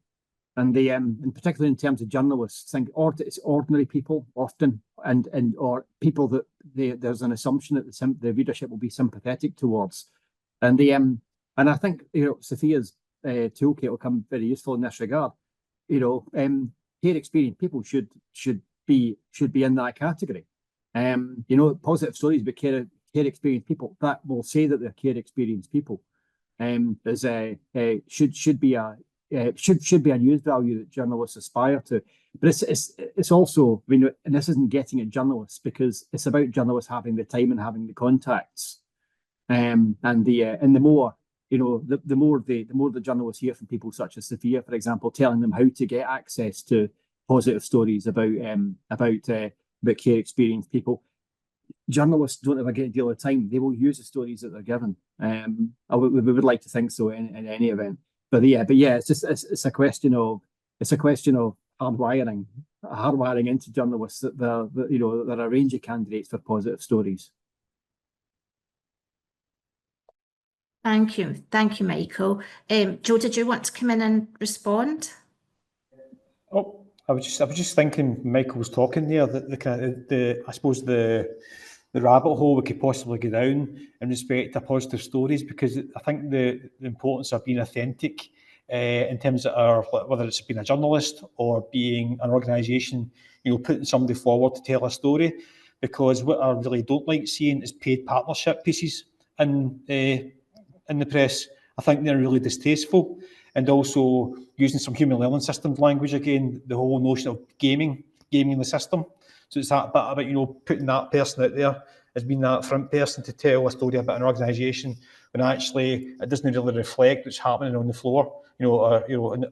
And and particularly in terms of journalists, I think it's ordinary people often, and or people that there's an assumption that the readership will be sympathetic towards, and I think, you know, Sophia's toolkit will come very useful in this regard. You know, care experienced people should be in that category. You know, positive stories about care experienced people that will say that they're care experienced people should be a news value that journalists aspire to. But it's also, I mean, and this isn't getting at journalists, because it's about journalists having the time and having the contacts, and the more, you know, the more the journalists hear from people such as Sophia, for example, telling them how to get access to positive stories about care experienced people. Journalists don't have a great deal of time. They will use the stories that they're given. We would like to think so in any event. But yeah, it's a question of hardwiring into journalists that there are a range of candidates for positive stories. Thank you, Michael. Joe, did you want to come in and respond? Oh, I was just thinking, Michael was talking there, that I suppose the rabbit hole we could possibly go down in respect to positive stories, because I think the importance of being authentic in terms of whether it's being a journalist or being an organisation, you know, putting somebody forward to tell a story. Because what I really don't like seeing is paid partnership pieces in the press. I think they're really distasteful. And also using some human learning systems language again, the whole notion of gaming the system. So it's that bit about, you know, putting that person out there as being that front person to tell a story about an organisation, when actually it doesn't really reflect what's happening on the floor, you know,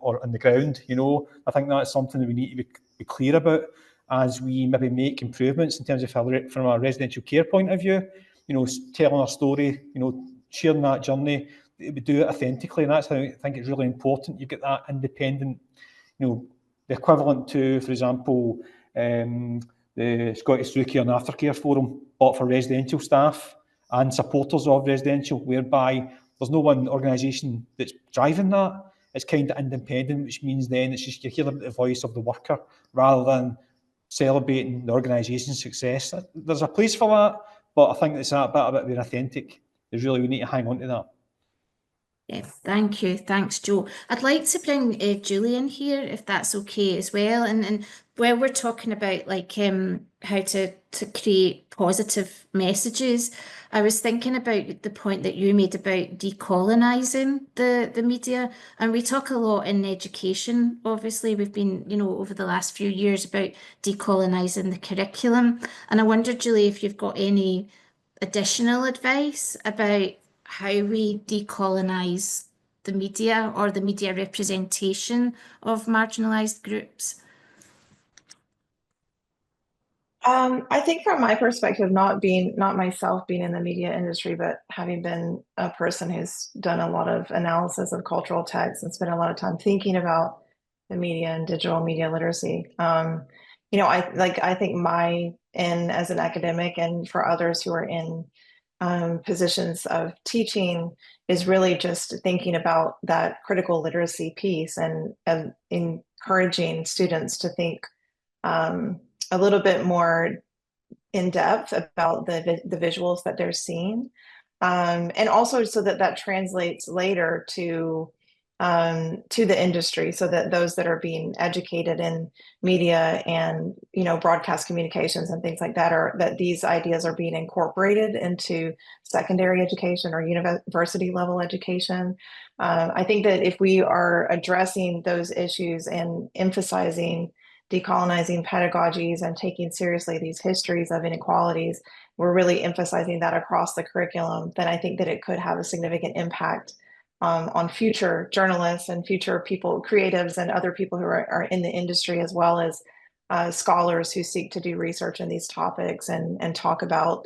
or on the ground. You know, I think that's something that we need to be clear about as we maybe make improvements in terms of from a residential care point of view. You know, telling a story, you know, sharing that journey. We do it authentically, and that's how I think it's really important. You get that independent, you know, the equivalent to, for example, the Scottish Through Care and Aftercare Forum, but for residential staff and supporters of residential, whereby there's no one organisation that's driving that. It's kind of independent, which means then it's just you're hearing the voice of the worker rather than celebrating the organisation's success. There's a place for that, but I think it's that bit about being authentic. We need to hang on to that. Yeah, thank you. Thanks, Joe. I'd like to bring Julie in here, if that's okay as well. And where we're talking about like how to create positive messages, I was thinking about the point that you made about decolonizing the media. And we talk a lot in education. Obviously, we've been, you know, over the last few years about decolonizing the curriculum. And I wonder, Julie, if you've got any additional advice about how we decolonize the media or the media representation of marginalized groups? I think from my perspective, not myself being in the media industry, but having been a person who's done a lot of analysis of cultural texts and spent a lot of time thinking about the media and digital media literacy. You know, I think as an academic and for others who are in positions of teaching is really just thinking about that critical literacy piece and encouraging students to think a little bit more in depth about the visuals that they're seeing. And also so that that translates later to the industry, so that those that are being educated in media and, broadcast communications and things like that, that these ideas are being incorporated into secondary education or university level education. I think that if we are addressing those issues and emphasizing decolonizing pedagogies and taking seriously these histories of inequalities, we're really emphasizing that across the curriculum, then I think that it could have a significant impact on future journalists and future people, creatives, and other people who are in the industry, as well as scholars who seek to do research in these topics and talk about,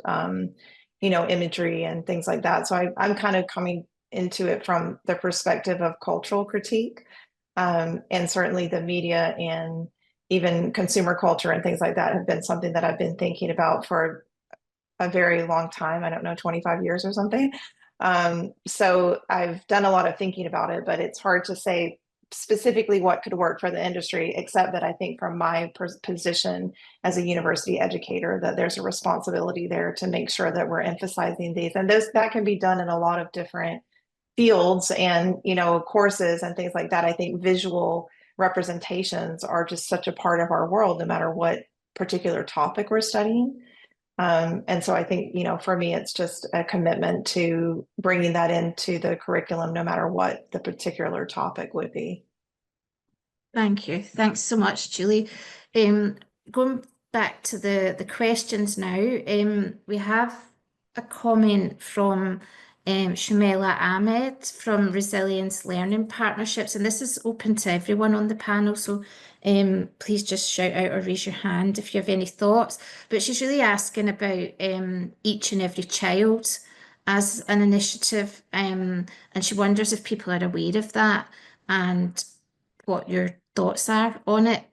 imagery and things like that. So I'm kind of coming into it from the perspective of cultural critique, and certainly the media and even consumer culture and things like that have been something that I've been thinking about for a very long time. I don't know, 25 years or something. So I've done a lot of thinking about it, but it's hard to say specifically what could work for the industry, except that I think from my position as a university educator, that there's a responsibility there to make sure that we're emphasizing these. And that can be done in a lot of different fields and, courses and things like that. I think visual representations are just such a part of our world, no matter what particular topic we're studying. And so I think, for me, it's just a commitment to bringing that into the curriculum, no matter what the particular topic would be. Thank you. Thanks so much, Julie. Going back to the questions now, we have a comment from Shumela Ahmed from Resilience Learning Partnerships, and this is open to everyone on the panel, so please just shout out or raise your hand if you have any thoughts. But she's really asking about Each and Every Child as an initiative, and she wonders if people are aware of that and what your thoughts are on it.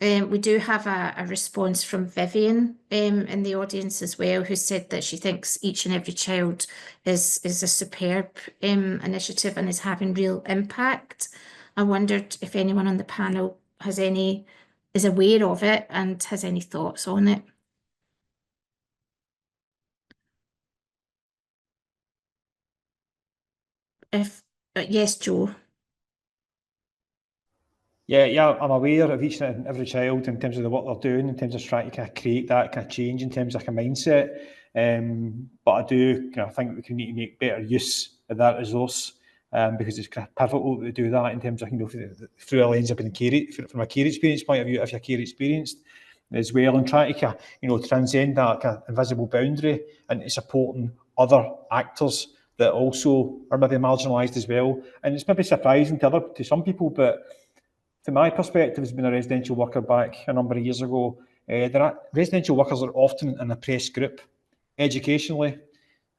We do have a response from Vivian in the audience as well, who said that she thinks Each and Every Child is a superb initiative and is having real impact. I wondered if anyone on the panel is aware of it and has any thoughts on it. Yes, Joe. Yeah, I'm aware of Each and Every Child in terms of the work they're doing, in terms of trying to kind of create that kind of change in terms of a mindset. But I do kind of think we can need to make better use of that resource, because it's kind of pivotal to do that in terms of, through a lens of being from a care experience point of view, if you're care experienced as well, and trying to transcend that kind of invisible boundary and supporting other actors that also are maybe marginalised as well. And it's maybe surprising to some people, but from my perspective, as being a residential worker back a number of years ago, residential workers are often in an oppressed group, educationally,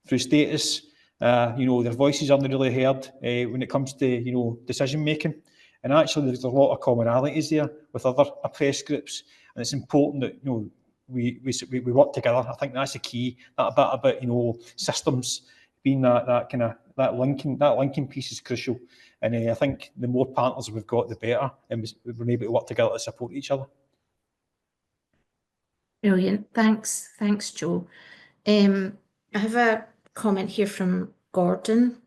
through status. Their voices aren't really heard when it comes to decision making. And actually, there's a lot of commonalities there with other oppressed groups, and it's important that we work together. I think that's the key. That bit about systems being that linking piece is crucial. And I think the more partners we've got, the better, and we're able to work together to support each other. Brilliant. Thanks, Joe. I have a comment here from Gordon,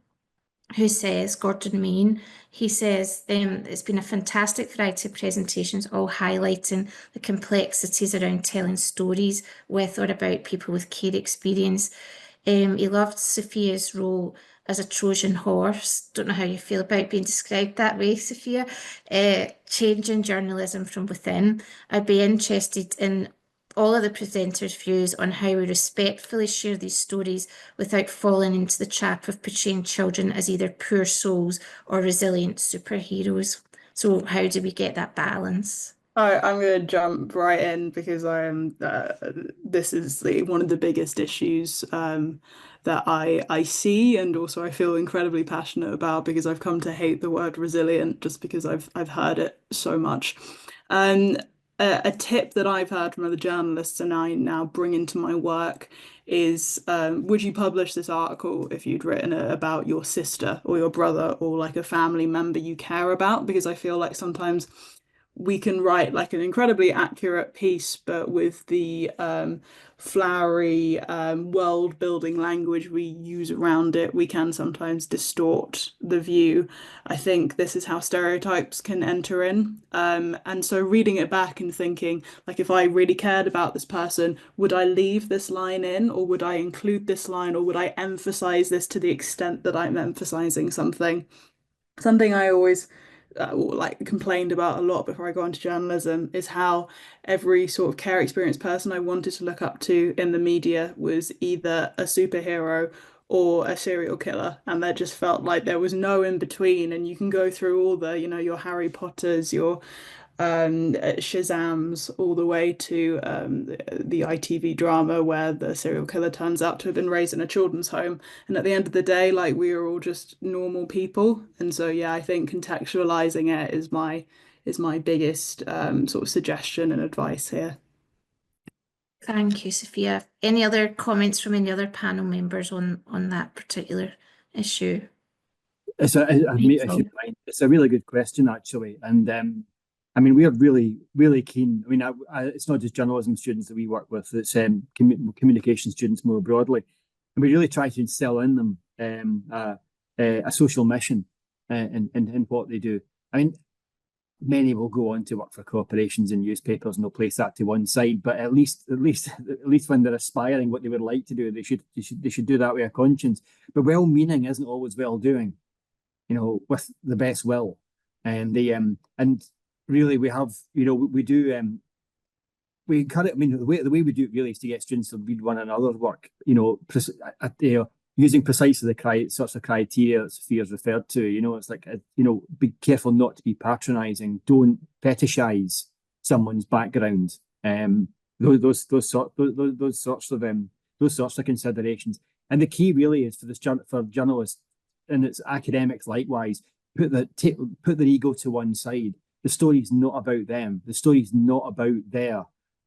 who says, Gordon Main, he says, it's been a fantastic variety of presentations, all highlighting the complexities around telling stories with or about people with care experience. He loved Sophia's role as a Trojan horse. Don't know how you feel about being described that way, Sophia. Changing journalism from within. I'd be interested in all of the presenters' views on how we respectfully share these stories without falling into the trap of portraying children as either poor souls or resilient superheroes. So how do we get that balance? I'm going to jump right in because this is one of the biggest issues that I see, and also I feel incredibly passionate about, because I've come to hate the word resilient just because I've heard it so much. A tip that I've heard from other journalists and I now bring into my work is, would you publish this article if you'd written it about your sister or your brother or like a family member you care about? Because I feel like sometimes we can write like an incredibly accurate piece, but with the flowery world building language we use around it, we can sometimes distort the view. I think this is how stereotypes can enter in. And so reading it back and thinking, like, if I really cared about this person, would I leave this line in, or would I include this line, or would I emphasize this to the extent that I'm emphasizing something? Something I always like complained about a lot before I got into journalism is how every sort of care experience person I wanted to look up to in the media was either a superhero or a serial killer, and there just felt like there was no in between. And you can go through all the, you know, your Harry Potters, your Shazams, all the way to the ITV drama where the serial killer turns out to have been raised in a children's home. And at the end of the day, like, we are all just normal people. And so, yeah, I think contextualizing it is my biggest sort of suggestion and advice here. Thank you, Sophia. Any other comments from any other panel members on that particular issue? It's a really good question, actually. And I mean, we are really, really keen. I mean, it's not just journalism students that we work with, it's communication students more broadly. And we really try to instill in them a social mission in what they do. I mean, many will go on to work for corporations and newspapers, and they'll place that to one side. But at least when they're aspiring what they would like to do, they should do that with a conscience. But well-meaning isn't always well-doing, you know, with the best will. And really, we have, you know, we do, we encourage, I mean, the way we do it really is to get students to read one another's work, you know, using precisely the sorts of criteria that Sophia's referred to. You know, it's like, you know, be careful not to be patronising. Don't fetishize someone's background. Those sorts of considerations. And the key really is for journalists, and it's academics likewise, put their ego to one side. The story's not about them. The story's not about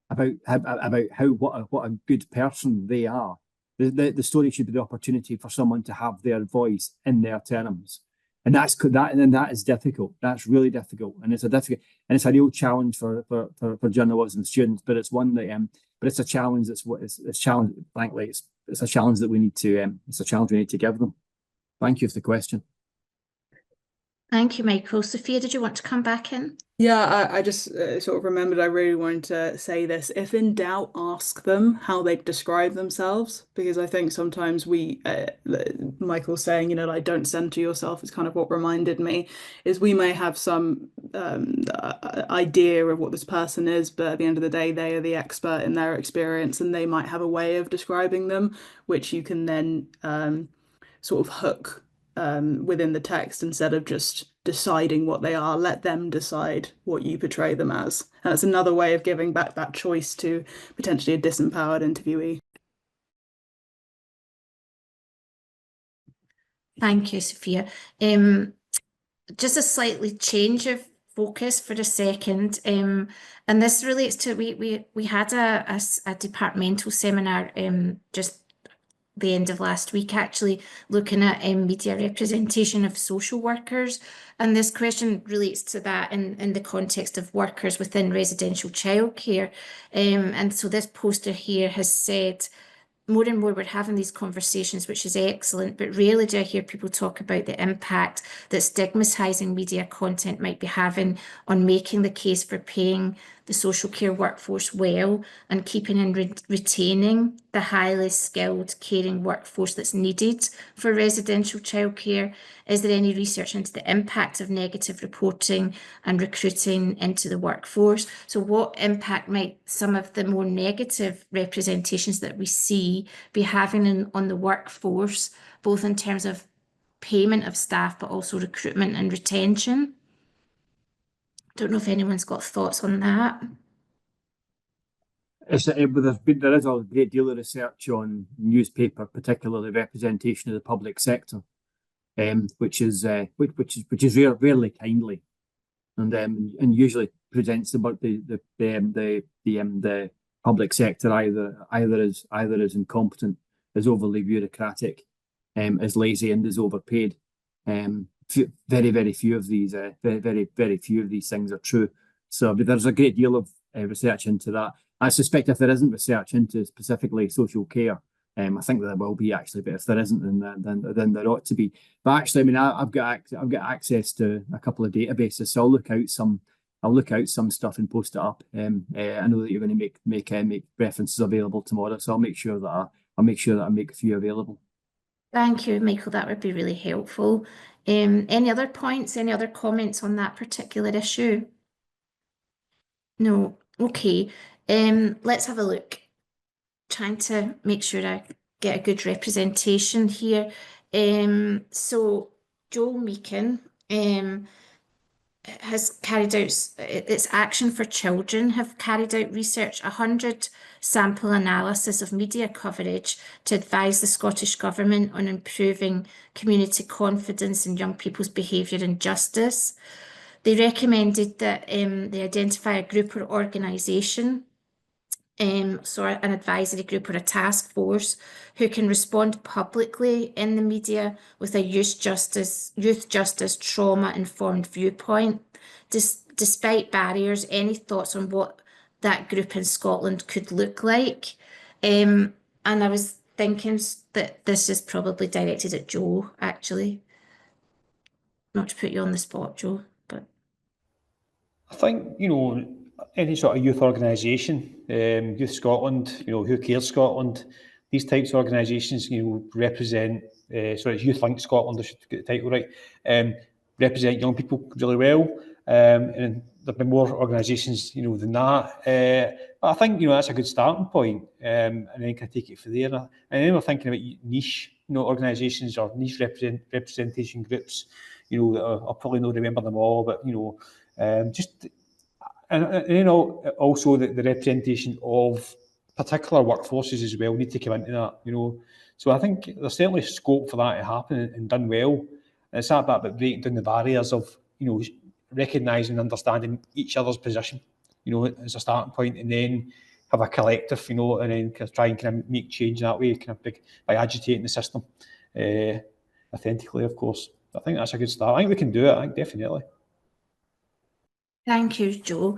what a good person they are. The story should be the opportunity for someone to have their voice in their terms, and that is difficult. That's really difficult, and it's a real challenge for journalism students. But it's one that but it's a challenge. It's challenge. Frankly, it's a challenge that we need to. It's a challenge we need to give them. Thank you for the question. Thank you, Michael. Sophia, did you want to come back in? Yeah, I just sort of remembered I really wanted to say this. If in doubt, ask them how they describe themselves, because I think sometimes Michael's saying, you know, like, don't center yourself, is kind of what reminded me, is we may have some idea of what this person is, but at the end of the day, they are the expert in their experience, and they might have a way of describing them, which you can then sort of hook within the text instead of just deciding what they are. Let them decide what you portray them as. And it's another way of giving back that choice to potentially a disempowered interviewee. Thank you, Sophia. Just a slightly change of focus for a second, and this relates to we had a departmental seminar just the end of last week, actually, looking at media representation of social workers, and this question relates to that in the context of workers within residential childcare. And so this poster here has said, more and more we're having these conversations, which is excellent, but rarely do I hear people talk about the impact that stigmatizing media content might be having on making the case for paying the social care workforce well and keeping and retaining the highly skilled caring workforce that's needed for residential childcare. Is there any research into the impact of negative reporting and recruiting into the workforce? So what impact might some of the more negative representations that we see be having on the workforce, both in terms of payment of staff, but also recruitment and retention? Don't know if anyone's got thoughts on that. There is a great deal of research on newspaper, particularly representation of the public sector, which is rarely kindly, and usually presents the public sector either as incompetent, as overly bureaucratic, as lazy, and as overpaid. Very few of these things are true. So but there's a great deal of research into that. I suspect if there isn't research into specifically social care, I think there will be actually, but if there isn't, then there ought to be. But actually, I mean, I've got access to a couple of databases, so I'll look out some stuff and post it up. I know that you're going to make references available tomorrow, so I'll make sure that I make a few available. Thank you, Michael. That would be really helpful. Any other points, any other comments on that particular issue? No. Okay. Let's have a look. Trying to make sure I get a good representation here. So Joel Meakin has carried out, its Action for Children have carried out research, 100 sample analysis of media coverage to advise the Scottish Government on improving community confidence in young people's behaviour and justice. They recommended that they identify a group or organisation, so an advisory group or a task force who can respond publicly in the media with a youth justice trauma-informed viewpoint. Despite barriers, any thoughts on what that group in Scotland could look like? And I was thinking that this is probably directed at Joe, actually. Not to put you on the spot, Joe, but I think, any sort of youth organisation, Youth Scotland, Who Cares Scotland, these types of organisations, represent, sorry, it's Youth Link Scotland, I should get the title right, represent young people really well. And there've been more organisations, than that. But I think, that's a good starting point, and then can take it from there. And then we're thinking about niche, organisations or niche representation groups, I'll probably not remember them all, but, just... And also the representation of particular workforces as well need to come into that, So I think there's certainly scope for that to happen and done well. And it's that bit about breaking down the barriers of, recognising and understanding each other's position, as a starting point, and then have a collective, and then try and kind of make change that way, kind of by agitating the system authentically, of course. I think that's a good start. I think we can do it. I think definitely. Thank you, Joe.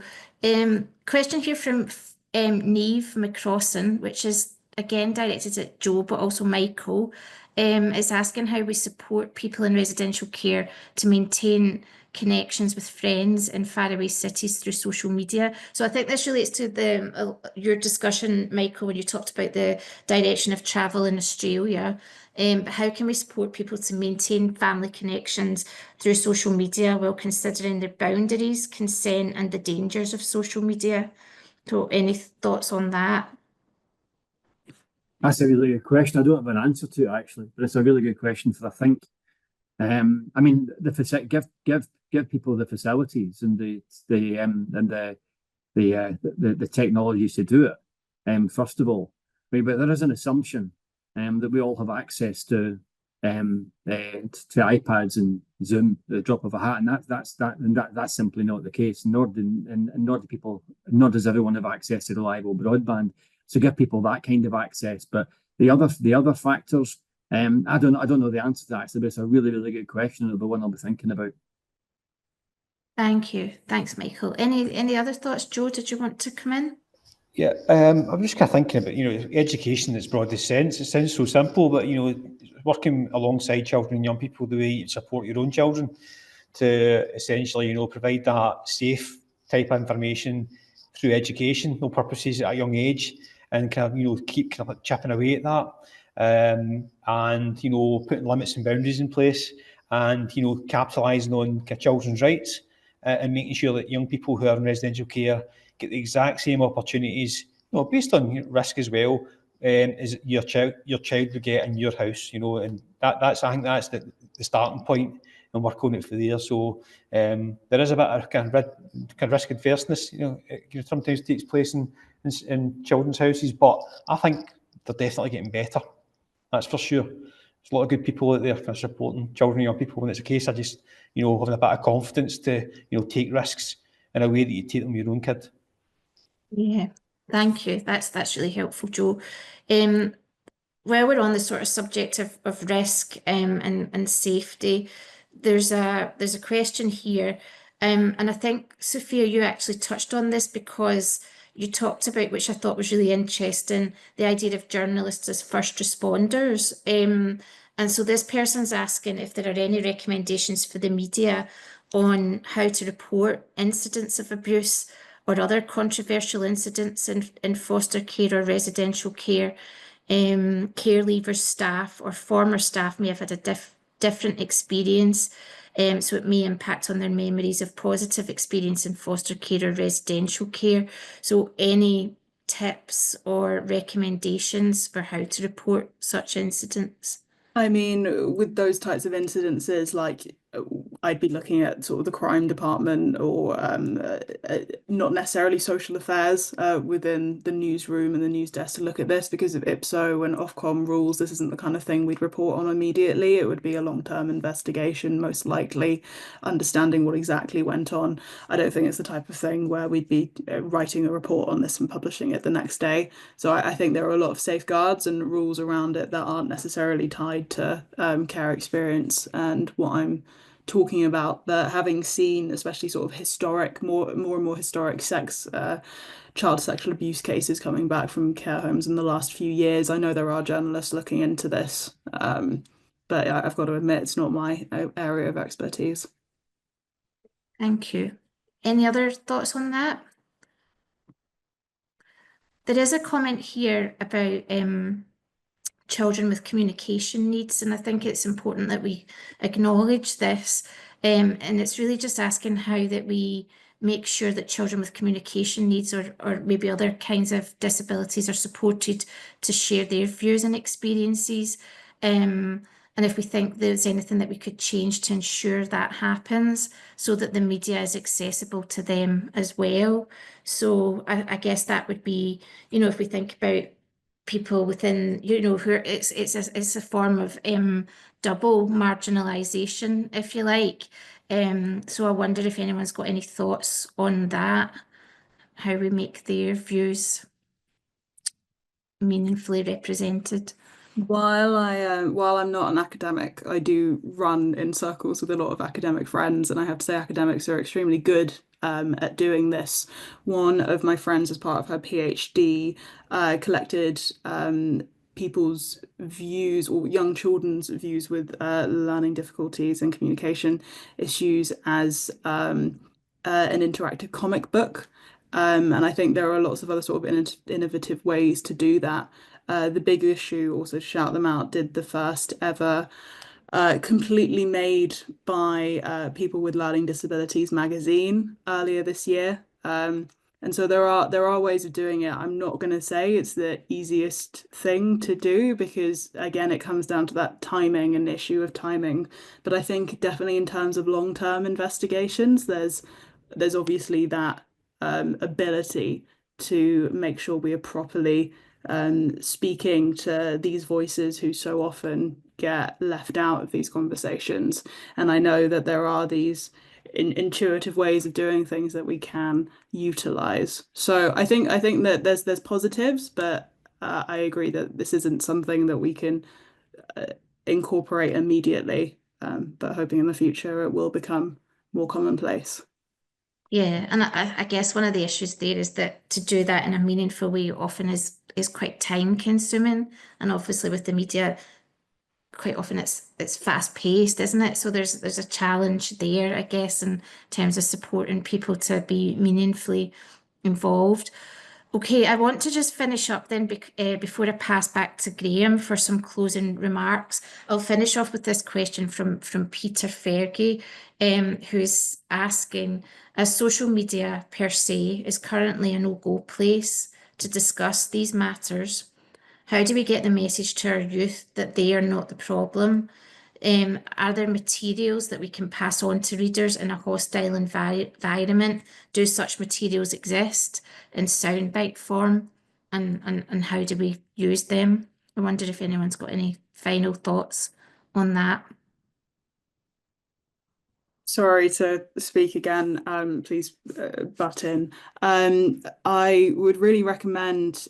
Question here from Niamh McCrossan, which is again directed at Joe, but also Michael. Is asking how we support people in residential care to maintain connections with friends in faraway cities through social media. So I think this relates to your discussion, Michael, when you talked about the direction of travel in Australia. But how can we support people to maintain family connections through social media while considering their boundaries, consent, and the dangers of social media? So any thoughts on that? That's a really good question. I don't have an answer to it actually, but it's a really good question. For I think, I mean, give people the facilities and the technologies to do it. First of all, but there is an assumption that we all have access to iPads and Zoom at the drop of a hat, and that's simply not the case. Nor does everyone have access to reliable broadband. So give people that kind of access. But the other factors, I don't know the answer to that actually, but it's a really, really good question. It'll be one I'll be thinking about. Thank you. Thanks, Michael. Any other thoughts, Joe? Did you want to come in? Yeah, I'm just kind of thinking about, education in its broadest sense. It sounds so simple, but, working alongside children and young people the way you support your own children to essentially, provide that safe type of information through educational purposes at a young age and kind of, keep kind of chipping away at that and, putting limits and boundaries in place and, capitalising on children's rights and making sure that young people who are in residential care get the exact same opportunities, based on risk as well, as your child would get in your house, and I think that's the starting point, and work on it for there. So there is a bit of kind of risk adverseness, it sometimes takes place in children's houses, but I think they're definitely getting better. That's for sure. There's a lot of good people out there kind of supporting children and young people when it's a case of just, having a bit of confidence to, take risks in a way that you take them with your own kid. Yeah, thank you. That's really helpful, Joe. While we're on the sort of subject of risk and safety, there's a question here And I think, Sophia, you actually touched on this because you talked about, which I thought was really interesting, the idea of journalists as first responders. And so this person's asking if there are any recommendations for the media on how to report incidents of abuse or other controversial incidents in foster care or residential care. Care leavers, staff, or former staff may have had a different experience. So it may impact on their memories of positive experience in foster care or residential care. So any tips or recommendations for how to report such incidents? I mean, with those types of incidences, like I'd be looking at sort of the crime department or not necessarily social affairs within the newsroom and the news desk to look at this, because of IPSO and Ofcom rules. This isn't the kind of thing we'd report on immediately. It would be a long-term investigation, most likely, understanding what exactly went on. I don't think it's the type of thing where we'd be writing a report on this and publishing it the next day. So I think there are a lot of safeguards and rules around it that aren't necessarily tied to care experience and what I'm talking about. But having seen, especially sort of historic, more and more historic child sexual abuse cases coming back from care homes in the last few years, I know there are journalists looking into this. But I've got to admit, it's not my area of expertise. Thank you. Any other thoughts on that? There is a comment here about children with communication needs, and I think it's important that we acknowledge this. And it's really just asking how that we make sure that children with communication needs or maybe other kinds of disabilities are supported to share their views and experiences. And if we think there's anything that we could change to ensure that happens so that the media is accessible to them as well. So I guess that would be, if we think about people within, who it's a form of double marginalisation, if you like. So I wonder if anyone's got any thoughts on that, how we make their views meaningfully represented. While I'm not an academic, I do run in circles with a lot of academic friends, and I have to say academics are extremely good at doing this. One of my friends, as part of her PhD, collected people's views or young children's views with learning difficulties and communication issues as an interactive comic book. And I think there are lots of other sort of innovative ways to do that. The Big Issue, also shout them out, did the first ever completely made by people with learning disabilities magazine earlier this year. And so there are ways of doing it. I'm not going to say it's the easiest thing to do because, again, it comes down to that timing and issue of timing. But I think definitely in terms of long-term investigations, there's obviously that ability to make sure we are properly speaking to these voices who so often get left out of these conversations. And I know that there are these intuitive ways of doing things that we can utilize. So I think that there's positives, but I agree that this isn't something that we can incorporate immediately. But hoping in the future it will become more commonplace. Yeah, and I guess one of the issues there is that to do that in a meaningful way often is quite time consuming, and obviously with the media, quite often it's fast paced, isn't it? So there's a challenge there, I guess, in terms of supporting people to be meaningfully involved. Okay, I want to just finish up then before I pass back to Graham for some closing remarks. I'll finish off with this question from Peter Fergie, who's asking, as social media per se is currently a no-go place to discuss these matters, how do we get the message to our youth that they are not the problem? Are there materials that we can pass on to readers in a hostile environment? Do such materials exist in soundbite form? And how do we use them? I wonder if anyone's got any final thoughts on that. Sorry to speak again, please butt in. I would really recommend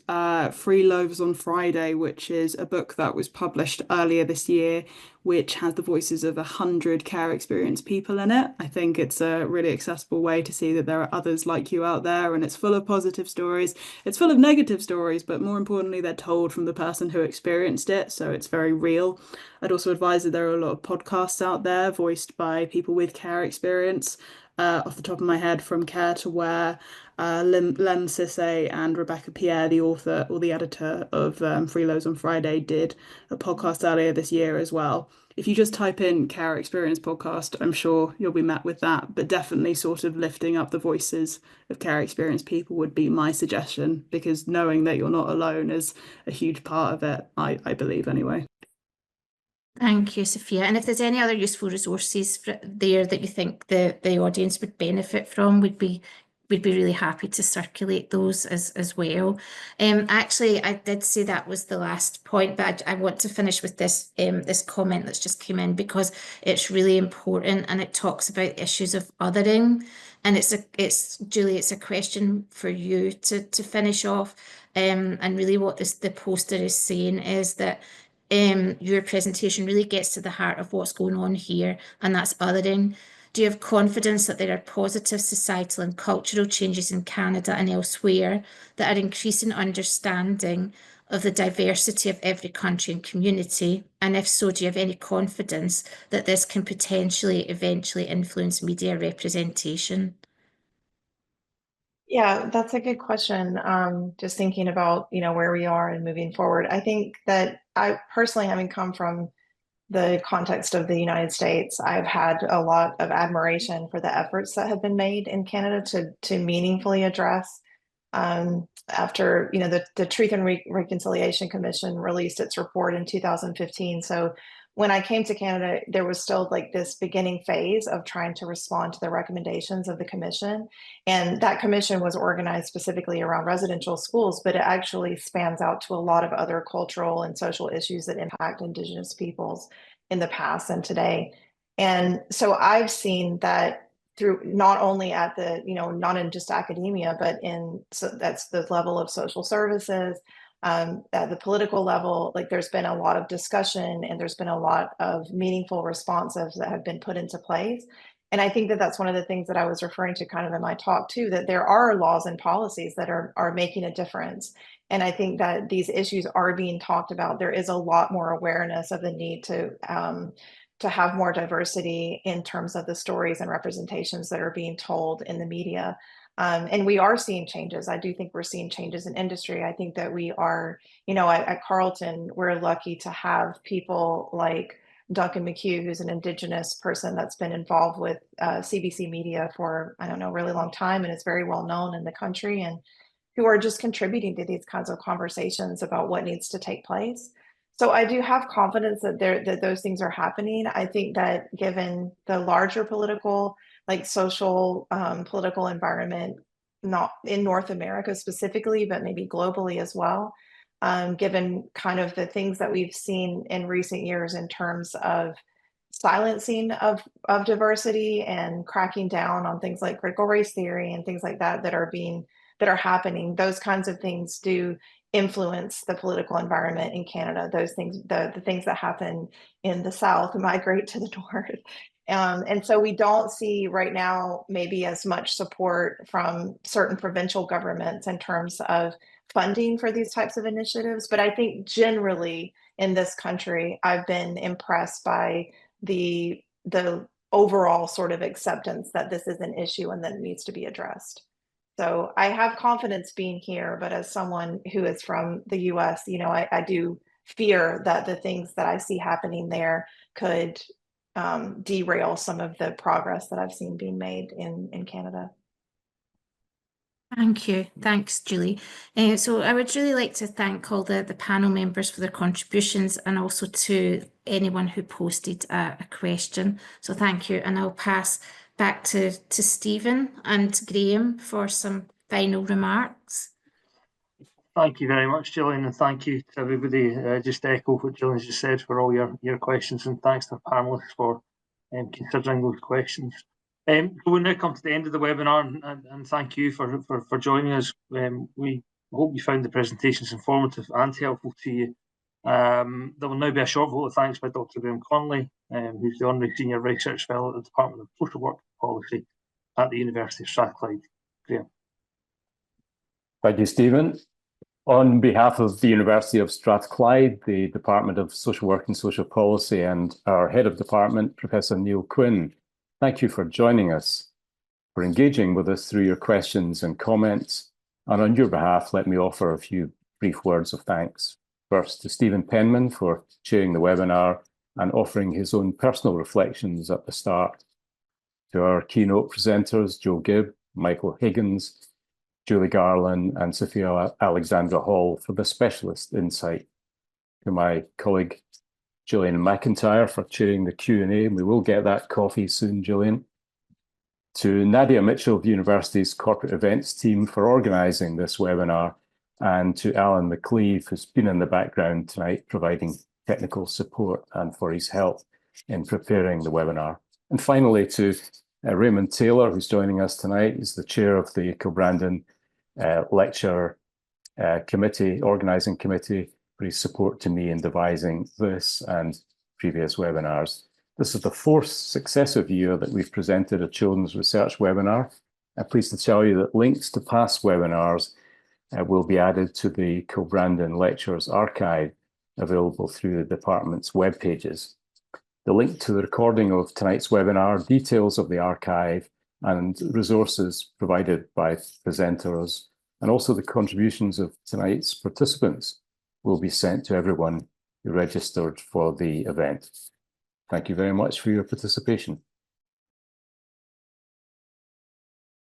Free Loaves on Friday, which is a book that was published earlier this year, which has the voices of 100 care experience people in it. I think it's a really accessible way to see that there are others like you out there, and it's full of positive stories. It's full of negative stories, but more importantly, they're told from the person who experienced it, so it's very real. I'd also advise that there are a lot of podcasts out there voiced by people with care experience. Off the top of my head, From Care to Where, Lem Sisse and Rebecca Pierre, the author or the editor of Freeloads on Friday, did a podcast earlier this year as well. If you just type in Care Experience Podcast, I'm sure you'll be met with that, but definitely sort of lifting up the voices of care experience people would be my suggestion, because knowing that you're not alone is a huge part of it, I believe anyway. Thank you, Sophia. And if there's any other useful resources there that you think the audience would benefit from, we'd be really happy to circulate those as well. Actually, I did say that was the last point, but I want to finish with this this comment that's just come in, because it's really important, and it talks about issues of othering. And it's Julie, it's a question for you to finish off. And really what the poster is saying is that your presentation really gets to the heart of what's going on here, and that's othering. Do you have confidence that there are positive societal and cultural changes in Canada and elsewhere that are increasing understanding of the diversity of every country and community? And if so, do you have any confidence that this can potentially eventually influence media representation? Yeah, that's a good question. Just thinking about, where we are and moving forward. I think that I personally, having come from the context of the United States, I've had a lot of admiration for the efforts that have been made in Canada to meaningfully address after, the Truth and Reconciliation Commission released its report in 2015. So when I came to Canada, there was still like this beginning phase of trying to respond to the recommendations of the commission. And that commission was organized specifically around residential schools, but it actually spans out to a lot of other cultural and social issues that impact Indigenous peoples in the past and today. And so I've seen that through not only at the, not in just academia, but that's the level of social services, at the political level, like there's been a lot of discussion and there's been a lot of meaningful responses that have been put into place. And I think that that's one of the things that I was referring to kind of in my talk too, that there are laws and policies that are making a difference. And I think that these issues are being talked about. There is a lot more awareness of the need to have more diversity in terms of the stories and representations that are being told in the media. And we are seeing changes. I do think we're seeing changes in industry. I think that we are, at Carleton, we're lucky to have people like Duncan McHugh, who's an Indigenous person that's been involved with CBC Media for, I don't know, a really long time, and is very well known in the country, and who are just contributing to these kinds of conversations about what needs to take place. So I do have confidence that those things are happening. I think that given the larger political, like social, political environment, not in North America specifically, but maybe globally as well, given kind of the things that we've seen in recent years in terms of silencing of diversity and cracking down on things like critical race theory and things like that that are happening. Those kinds of things do influence the political environment in Canada. Those things, the things that happen in the South migrate to the North. And so we don't see right now maybe as much support from certain provincial governments in terms of funding for these types of initiatives. But I think generally in this country, I've been impressed by the overall sort of acceptance that this is an issue and that it needs to be addressed. So I have confidence being here, but as someone who is from the US, I do fear that the things that I see happening there could derail some of the progress that I've seen being made in Canada. Thank you. Thanks, Julie. So I would really like to thank all the panel members for their contributions, and also to anyone who posted a question. So thank you. And I'll pass back to Stephen and Graham for some final remarks. Thank you very much, Gillian, and thank you to everybody. Just echo what Gillian just said for all your questions, and thanks to the panelists for considering those questions. We'll now come to the end of the webinar, and thank you for joining us. We hope you found the presentations informative and helpful to you. There will now be a short vote of thanks by Dr. Graham Connolly, who's the Honorary Senior Research Fellow at the Department of Social Work Policy at the University of Strathclyde. Graham. Thank you, Stephen. On behalf of the University of Strathclyde, the Department of Social Work and Social Policy, and our Head of Department, Professor Neil Quinn, thank you for joining us, for engaging with us through your questions and comments. And on your behalf, let me offer a few brief words of thanks. First, to Stephen Penman for chairing the webinar and offering his own personal reflections at the start. To our keynote presenters, Joe Gibb, Michael Higgins, Julie Garland and Sophia Alexandra Hall for the specialist insight. To my colleague, Gillian McIntyre for chairing the Q&A. We will get that coffee soon, Gillian. To Nadia Mitchell of the University's corporate events team for organising this webinar, and to Alan McLeave, who's been in the background tonight providing technical support and for his help in preparing the webinar. And finally, to Raymond Taylor, who's joining us tonight. He's the chair of the Kilbrandon Lecture Committee, Organising Committee, for his support to me in devising this and previous webinars. This is the fourth successive year that we've presented a children's research webinar. I'm pleased to tell you that links to past webinars will be added to the Kilbrandon Lectures archive, available through the department's web pages. The link to the recording of tonight's webinar, details of the archive, and resources provided by presenters, and also the contributions of tonight's participants will be sent to everyone who registered for the event. Thank you very much for your participation.